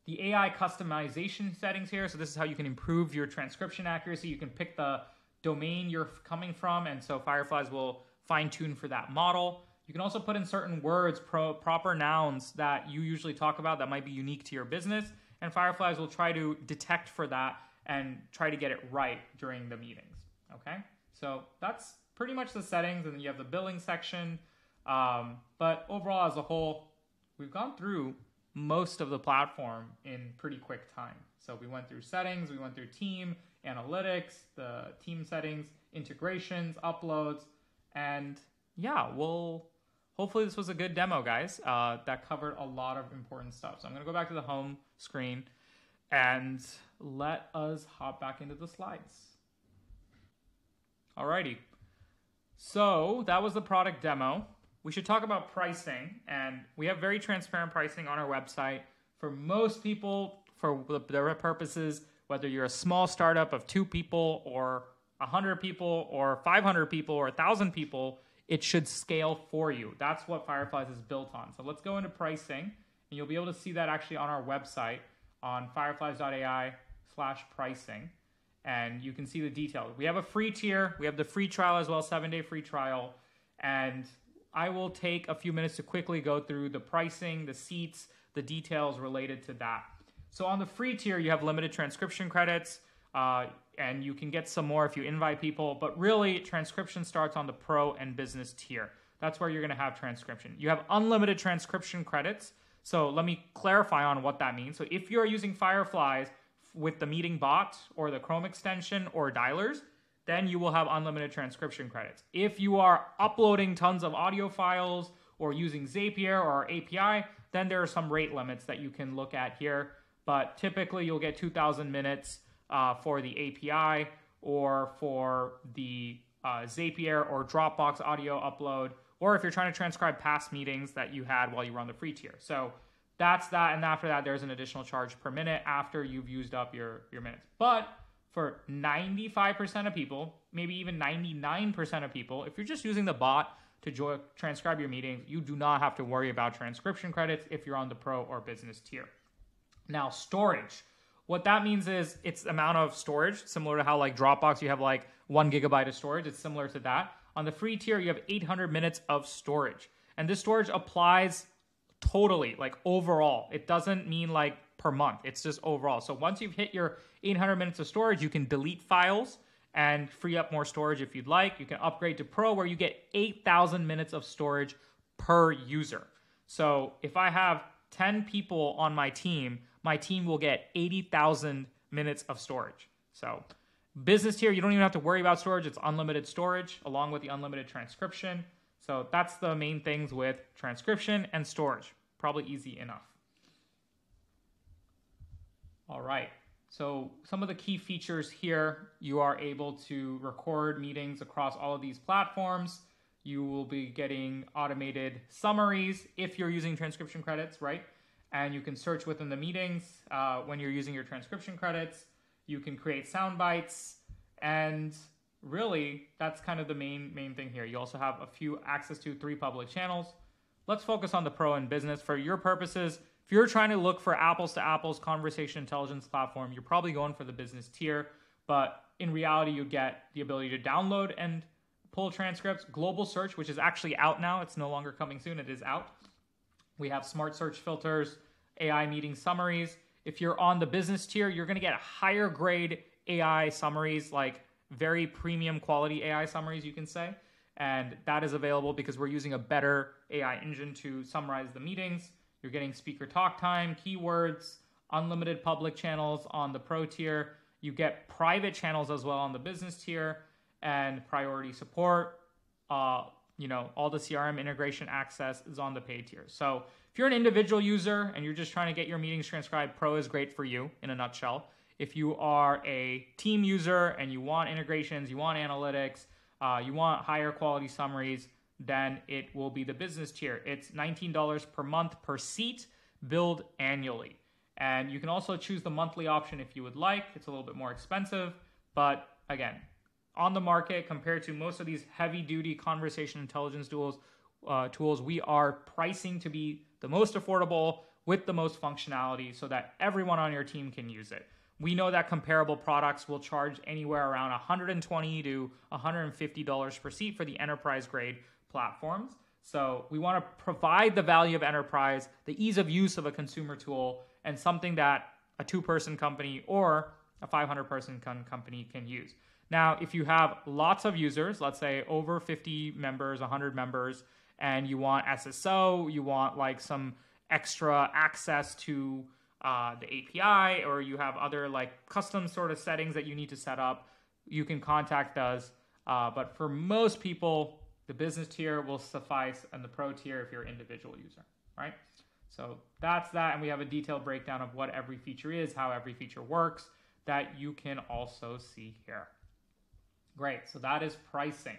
The AI customization settings here. So this is how you can improve your transcription accuracy. You can pick the domain you're coming from, and so Fireflies will fine-tune for that model. You can also put in certain words, proper nouns that you usually talk about that might be unique to your business, and Fireflies will try to detect for that and try to get it right during the meetings. Okay, so that's pretty much the settings, and then you have the billing section. But overall, as a whole, we've gone through most of the platform in pretty quick time. So we went through settings, we went through team, analytics, the team settings, integrations, uploads, and yeah, hopefully this was a good demo, guys, that covered a lot of important stuff. So I'm going to go back to the home screen and let us hop back into the slides. Alrighty. So that was the product demo. We should talk about pricing, and we have very transparent pricing on our website for most people, for their purposes, whether you're a small startup of 2 people or 100 people or 500 people or 1,000 people, it should scale for you. That's what Fireflies is built on. So let's go into pricing, and you'll be able to see that actually on our website on fireflies.ai/pricing, and you can see the details. We have a free tier. We have the free trial as well, 7-day free trial, and I will take a few minutes to quickly go through the pricing, the seats, the details related to that. So on the free tier, you have limited transcription credits, and you can get some more if you invite people. But really, transcription starts on the pro and business tier. That's where you're going to have transcription. You have unlimited transcription credits. So let me clarify on what that means. So if you're using Fireflies with the meeting bot or the Chrome extension or dialers, then you will have unlimited transcription credits. If you are uploading tons of audio files or using Zapier or our API, then there are some rate limits that you can look at here. But typically you'll get 2,000 minutes for the API or for the Zapier or Dropbox audio upload, or if you're trying to transcribe past meetings that you had while you were on the free tier. So that's that, and after that, there's an additional charge per minute after you've used up your minutes. But for 95% of people, maybe even 99% of people, if you're just using the bot to transcribe your meetings, you do not have to worry about transcription credits if you're on the pro or business tier. Now, storage. What that means is it's amount of storage, similar to how like Dropbox, you have like 1 gigabyte of storage. It's similar to that. On the free tier, you have 800 minutes of storage. And this storage applies totally, like overall. It doesn't mean like per month. It's just overall. So once you've hit your 800 minutes of storage, you can delete files and free up more storage if you'd like. You can upgrade to Pro where you get 8,000 minutes of storage per user. So if I have 10 people on my team will get 80,000 minutes of storage. So business tier, you don't even have to worry about storage. It's unlimited storage along with the unlimited transcription. So that's the main things with transcription and storage. Probably easy enough. All right. So some of the key features here, you are able to record meetings across all of these platforms. You will be getting automated summaries if you're using transcription credits, right? And you can search within the meetings when you're using your transcription credits. You can create sound bites, and really that's kind of the main thing here. You also have a few access to 3 public channels. Let's focus on the pro and business. For your purposes, if you're trying to look for apples to apples conversation intelligence platform, you're probably going for the business tier, but in reality, you get the ability to download and pull transcripts, global search, which is actually out now. It's no longer coming soon. It is out. We have smart search filters, AI meeting summaries. If you're on the business tier, you're going to get higher grade AI summaries, like very premium quality AI summaries, you can say. And that is available because we're using a better AI engine to summarize the meetings. You're getting speaker talk time, keywords, unlimited public channels on the pro tier. You get private channels as well on the business tier, and priority support. All the CRM integration access is on the paid tier. So if you're an individual user and you're just trying to get your meetings transcribed, Pro is great for you in a nutshell. If you are a team user and you want integrations, you want analytics, you want higher quality summaries, then it will be the business tier. It's $19 per month per seat, billed annually. And you can also choose the monthly option if you would like. It's a little bit more expensive, but again, on the market compared to most of these heavy-duty conversation intelligence tools, we are pricing to be the most affordable with the most functionality so that everyone on your team can use it. We know that comparable products will charge anywhere around $120 to $150 per seat for the enterprise-grade platforms. So we want to provide the value of enterprise, the ease of use of a consumer tool, and something that a 2-person company or a 500-person company can use. Now, if you have lots of users, let's say over 50 members, 100 members, and you want SSO, you want like some extra access to the API, or you have other like custom sort of settings that you need to set up, you can contact us. But for most people, the business tier will suffice, and the pro tier if you're an individual user, right? So that's that, and we have a detailed breakdown of what every feature is, how every feature works, that you can also see here. Great, so that is pricing.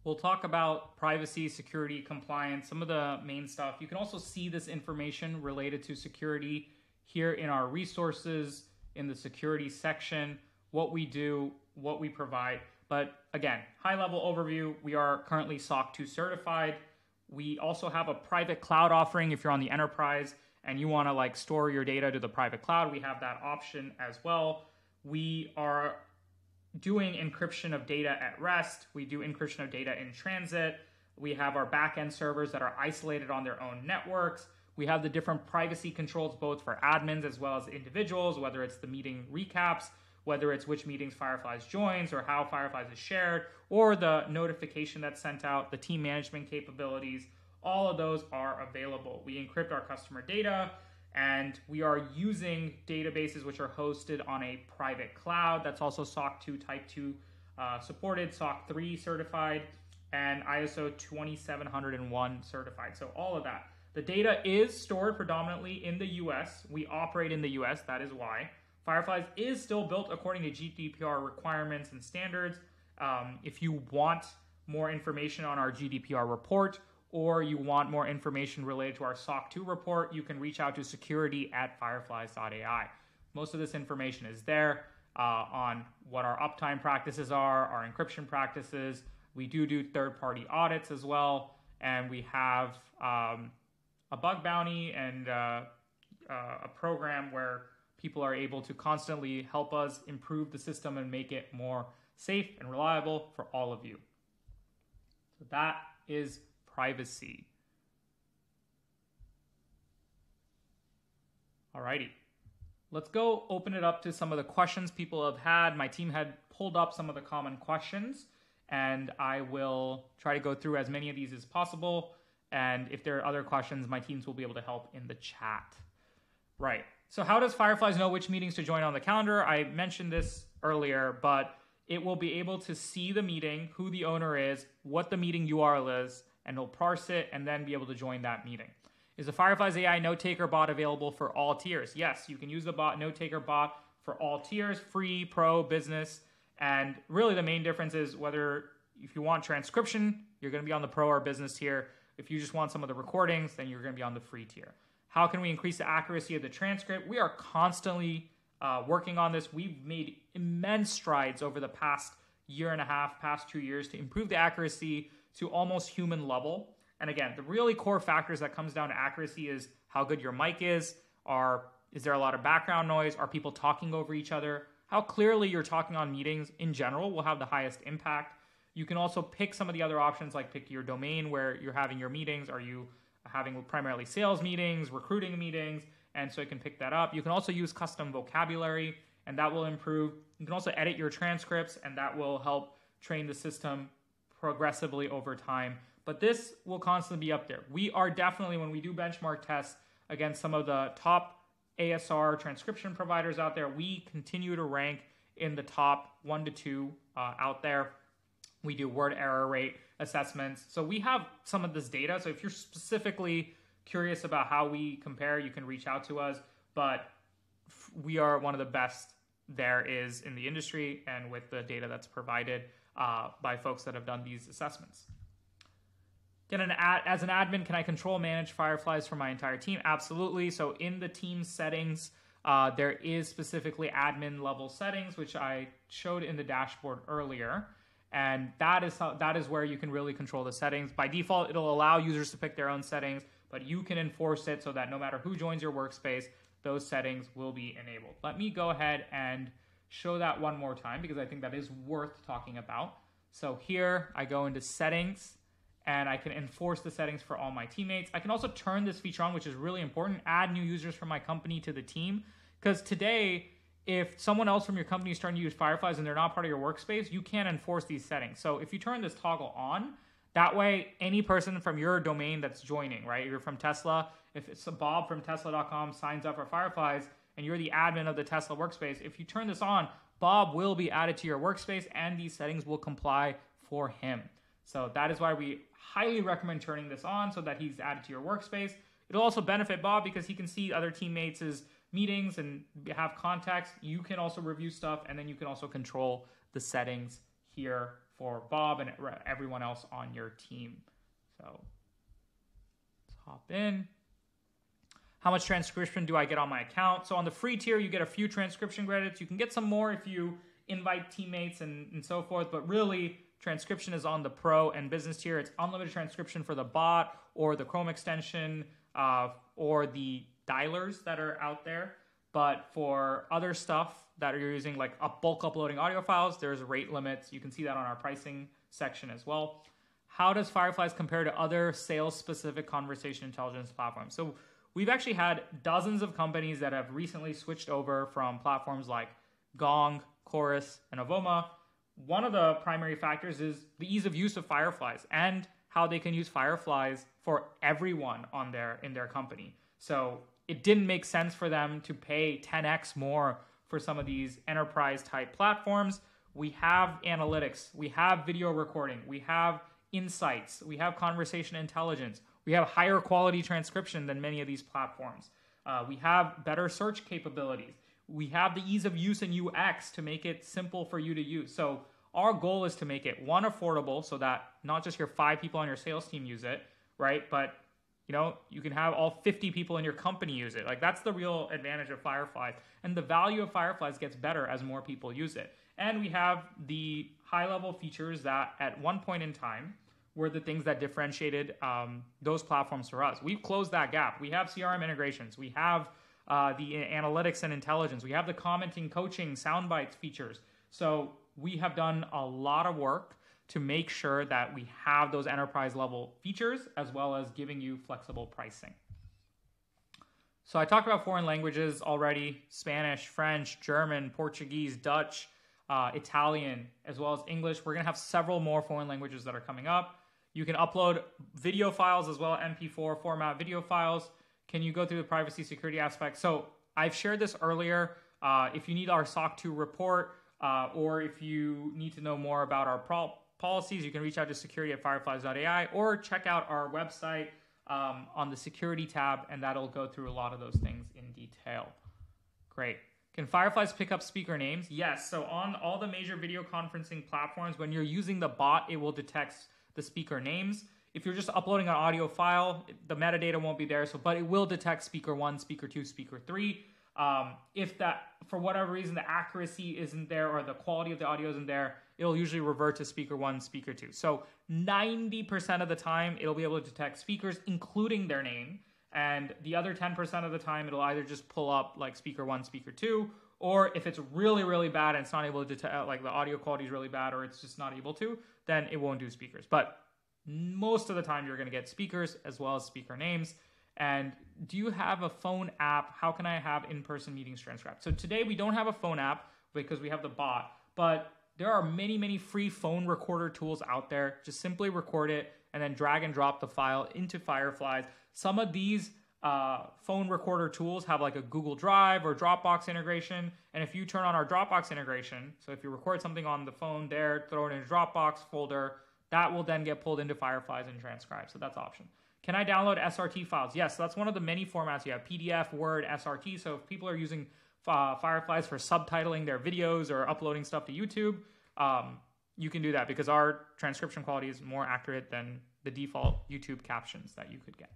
We'll talk about privacy, security, compliance, some of the main stuff. You can also see this information related to security here in our resources, in the security section, what we do, what we provide. But again, high-level overview, we are currently SOC 2 certified. We also have a private cloud offering if you're on the enterprise and you want to like store your data to the private cloud. We have that option as well. We are doing encryption of data at rest. We do encryption of data in transit. We have our backend servers that are isolated on their own networks. We have the different privacy controls both for admins as well as individuals, whether it's the meeting recaps, whether it's which meetings Fireflies joins or how Fireflies is shared, or the notification that's sent out, the team management capabilities. All of those are available. We encrypt our customer data, and we are using databases which are hosted on a private cloud. That's also SOC 2 Type 2 supported, SOC 3 certified, and ISO 27001 certified. So all of that. The data is stored predominantly in the US. We operate in the US, that is why. Fireflies is still built according to GDPR requirements and standards. If you want more information on our GDPR report, or you want more information related to our SOC 2 report, you can reach out to security@fireflies.ai. Most of this information is there on what our uptime practices are, our encryption practices. We do third-party audits as well, and we have a bug bounty and a program where people are able to constantly help us improve the system and make it more safe and reliable for all of you. So that is privacy. Alrighty. Let's go open it up to some of the questions people have had. My team had pulled up some of the common questions, and I will try to go through as many of these as possible. And if there are other questions, my teams will be able to help in the chat. Right. So how does Fireflies know which meetings to join on the calendar? I mentioned this earlier, but it will be able to see the meeting, who the owner is, what the meeting URL is, and it'll parse it and then be able to join that meeting. Is the Fireflies AI note taker bot available for all tiers? Yes, you can use the note taker bot for all tiers, free, pro, business. And really the main difference is whether if you want transcription, you're going to be on the pro or business tier. If you just want some of the recordings, then you're going to be on the free tier. How can we increase the accuracy of the transcript? We are constantly working on this. We've made immense strides over the past year and a half, past 2 years to improve the accuracy to almost human level. And again, the really core factors that comes down to accuracy is how good your mic is there a lot of background noise? Are people talking over each other? How clearly you're talking on meetings in general will have the highest impact. You can also pick some of the other options, like pick your domain where you're having your meetings. Are you having primarily sales meetings, recruiting meetings? And so you can pick that up. You can also use custom vocabulary, and that will improve. You can also edit your transcripts, and that will help train the system progressively over time. But this will constantly be up there. We are definitely, when we do benchmark tests against some of the top ASR transcription providers out there, we continue to rank in the top 1 to 2 out there. We do word error rate assessments. So we have some of this data. So if you're specifically curious about how we compare, you can reach out to us. But we are one of the best there is in the industry, and with the data that's provided by folks that have done these assessments. As an admin, can I control manage Fireflies for my entire team? Absolutely. So in the team settings, there is specifically admin level settings, which I showed in the dashboard earlier. And that is where you can really control the settings. By default, it'll allow users to pick their own settings, but you can enforce it so that no matter who joins your workspace, those settings will be enabled. Let me go ahead and show that one more time because I think that is worth talking about. So here I go into settings, and I can enforce the settings for all my teammates. I can also turn this feature on, which is really important, add new users from my company to the team. Because today, if someone else from your company is starting to use Fireflies and they're not part of your workspace, you can't enforce these settings. So if you turn this toggle on, that way any person from your domain that's joining, right? You're from Tesla, if it's Bob from Tesla.com signs up for Fireflies and you're the admin of the Tesla workspace, if you turn this on, Bob will be added to your workspace and these settings will comply for him. So that is why we highly recommend turning this on so that he's added to your workspace. It'll also benefit Bob because he can see other teammates' meetings and have context. You can also review stuff, and then you can also control the settings here for Bob and everyone else on your team. So let's hop in. How much transcription do I get on my account? So on the free tier, you get a few transcription credits. You can get some more if you invite teammates and so forth, but really transcription is on the pro and business tier. It's unlimited transcription for the bot or the Chrome extension or the dialers that are out there. But for other stuff that you're using, like bulk uploading audio files, there's rate limits. You can see that on our pricing section as well. How does Fireflies compare to other sales-specific conversation intelligence platforms? So we've actually had dozens of companies that have recently switched over from platforms like Gong, Chorus, and Avoma. One of the primary factors is the ease of use of Fireflies and how they can use Fireflies for everyone in their company. So it didn't make sense for them to pay 10x more for some of these enterprise type platforms. We have analytics, we have video recording, we have insights, we have conversation intelligence, we have higher quality transcription than many of these platforms. We have better search capabilities. We have the ease of use in UX to make it simple for you to use. So our goal is to make it, one, affordable so that not just your 5 people on your sales team use it, right? But you can have all 50 people in your company use it. Like, that's the real advantage of Fireflies. And the value of Fireflies gets better as more people use it. And we have the high-level features that at one point in time were the things that differentiated those platforms for us. We've closed that gap. We have CRM integrations. We have the analytics and intelligence. We have the commenting, coaching, soundbites features. So we have done a lot of work to make sure that we have those enterprise level features as well as giving you flexible pricing. So I talked about foreign languages already: Spanish, French, German, Portuguese, Dutch, Italian, as well as English. We're going to have several more foreign languages that are coming up. You can upload video files as well, MP4 format video files. Can you go through the privacy security aspect? So I've shared this earlier. If you need our SOC 2 report, or if you need to know more about our policies, you can reach out to security@fireflies.ai or check out our website on the security tab, and that'll go through a lot of those things in detail. Great. Can Fireflies pick up speaker names? Yes. So on all the major video conferencing platforms, when you're using the bot, it will detect the speaker names. If you're just uploading an audio file, the metadata won't be there, but it will detect speaker 1, speaker 2, speaker 3. If that, for whatever reason, the accuracy isn't there or the quality of the audio isn't there, it'll usually revert to speaker 1, speaker 2. So 90% of the time, it'll be able to detect speakers, including their name. And the other 10% of the time, it'll either just pull up like speaker 1, speaker 2, or if it's really, really bad and it's not able to detect, like the audio quality is really bad or it's just not able to, then it won't do speakers. But most of the time, you're going to get speakers as well as speaker names. And do you have a phone app? How can I have in-person meetings transcribed? So today we don't have a phone app because we have the bot, but there are many, many free phone recorder tools out there. Just simply record it and then drag and drop the file into Fireflies. Some of these phone recorder tools have like a Google Drive or Dropbox integration. And if you turn on our Dropbox integration, so if you record something on the phone there, throw it in a Dropbox folder, that will then get pulled into Fireflies and transcribed. So that's an option. Can I download SRT files? Yes, that's one of the many formats you have: PDF, Word, SRT. So if people are using Fireflies for subtitling their videos or uploading stuff to YouTube, you can do that because our transcription quality is more accurate than the default YouTube captions that you could get.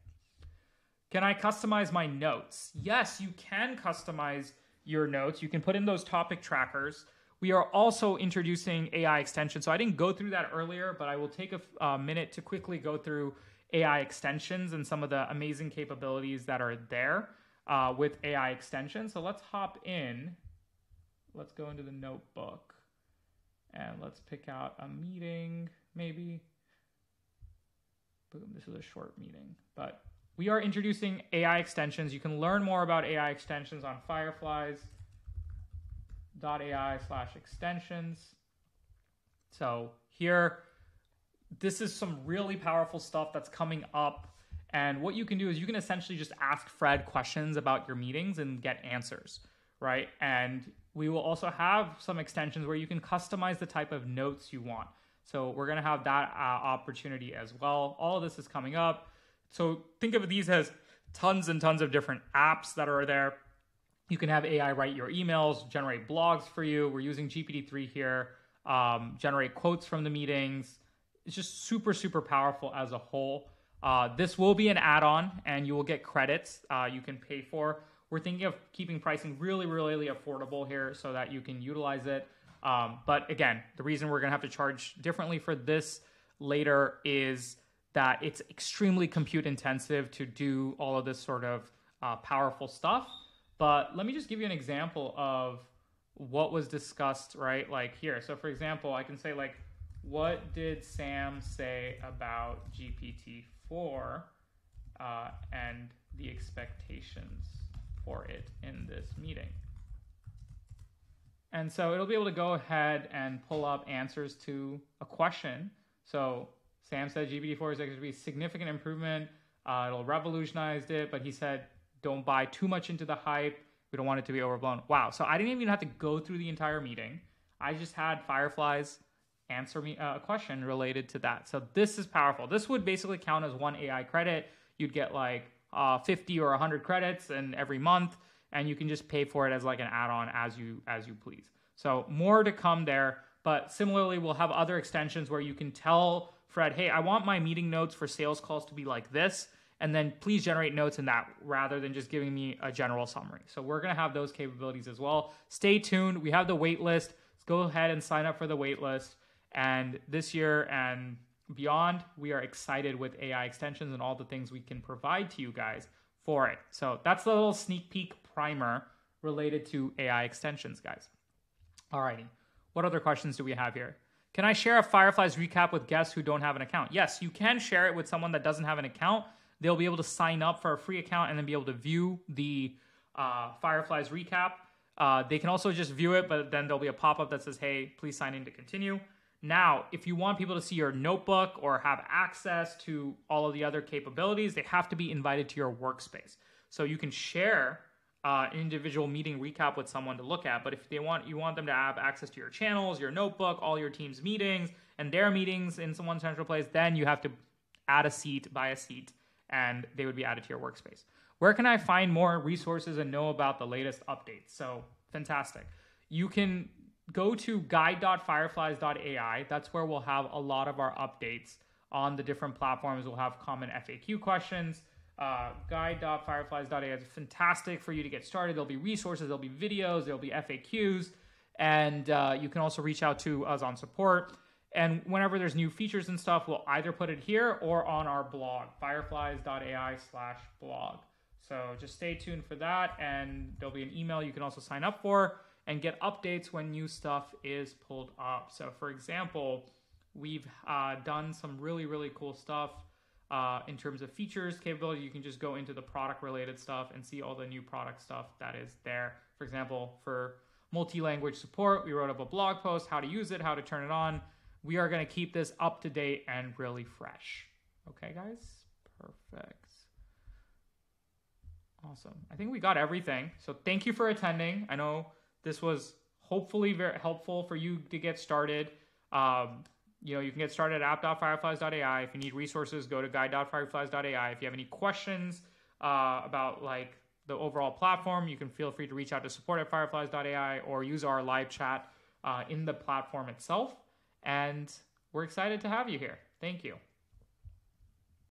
Can I customize my notes? Yes, you can customize your notes. You can put in those topic trackers. We are also introducing AI extensions. So I didn't go through that earlier, but I will take a minute to quickly go through AI extensions and some of the amazing capabilities that are there with AI extensions. So let's hop in. Let's go into the notebook and let's pick out a meeting, maybe. Boom, this is a short meeting, but we are introducing AI extensions. You can learn more about AI extensions on fireflies.ai/extensions. So here, this is some really powerful stuff that's coming up. And what you can do is you can essentially just ask Fred questions about your meetings and get answers, right? And we will also have some extensions where you can customize the type of notes you want. So we're going to have that opportunity as well. All of this is coming up. So think of these as tons and tons of different apps that are there. You can have AI write your emails, generate blogs for you. We're using GPT-3 here, generate quotes from the meetings. It's just super, super powerful as a whole. This will be an add-on and you will get credits you can pay for. We're thinking of keeping pricing really, really affordable here so that you can utilize it. But again, the reason we're going to have to charge differently for this later is that it's extremely compute intensive to do all of this sort of powerful stuff. But let me just give you an example of what was discussed, right? Like here. So for example, I can say like, what did Sam say about GPT-4? And the expectations for it in this meeting. And so it'll be able to go ahead and pull up answers to a question. So Sam said GPT-4 is going to be a significant improvement. It'll revolutionize it, but he said, don't buy too much into the hype. We don't want it to be overblown. Wow. So I didn't even have to go through the entire meeting. I just had Fireflies answer me a question related to that. So this is powerful. This would basically count as one AI credit. You'd get like 50 or 100 credits and every month, and you can just pay for it as like an add-on as you please. So more to come there. But similarly, we'll have other extensions where you can tell Fred, hey, I want my meeting notes for sales calls to be like this, and then please generate notes in that rather than just giving me a general summary. So we're going to have those capabilities as well. Stay tuned. We have the wait list. Go ahead and sign up for the wait list. And this year and beyond, we are excited with AI extensions and all the things we can provide to you guys for it. So that's the little sneak peek primer related to AI extensions, guys. Alrighty. What other questions do we have here? Can I share a Fireflies recap with guests who don't have an account? Yes, you can share it with someone that doesn't have an account. They'll be able to sign up for a free account and then be able to view the Fireflies recap. They can also just view it, but then there'll be a pop-up that says, hey, please sign in to continue. Now, if you want people to see your notebook or have access to all of the other capabilities, they have to be invited to your workspace. So you can share an individual meeting recap with someone to look at, but if you want them to have access to your channels, your notebook, all your team's meetings, and their meetings in one central place, then you have to add a seat, buy a seat, and they would be added to your workspace. Where can I find more resources and know about the latest updates? So fantastic. You can go to guide.fireflies.ai. That's where we'll have a lot of our updates on the different platforms. We'll have common FAQ questions. Guide.fireflies.ai is fantastic for you to get started. There'll be resources, there'll be videos, there'll be FAQs, and you can also reach out to us on support. And whenever there's new features and stuff, we'll either put it here or on our blog, fireflies.ai/blog. So just stay tuned for that, and there'll be an email you can also sign up for and get updates when new stuff is pulled up. So for example, we've done some really, really cool stuff in terms of features, capability. You can just go into the product related stuff and see all the new product stuff that is there. For example, for multi-language support, we wrote up a blog post, how to use it, how to turn it on. We are going to keep this up to date and really fresh. Okay, guys? Perfect. Awesome. I think we got everything. So thank you for attending. I know this was hopefully very helpful for you to get started. You can get started at app.fireflies.ai. If you need resources, go to guide.fireflies.ai. If you have any questions about like the overall platform, you can feel free to reach out to support@fireflies.ai or use our live chat in the platform itself. And we're excited to have you here. Thank you.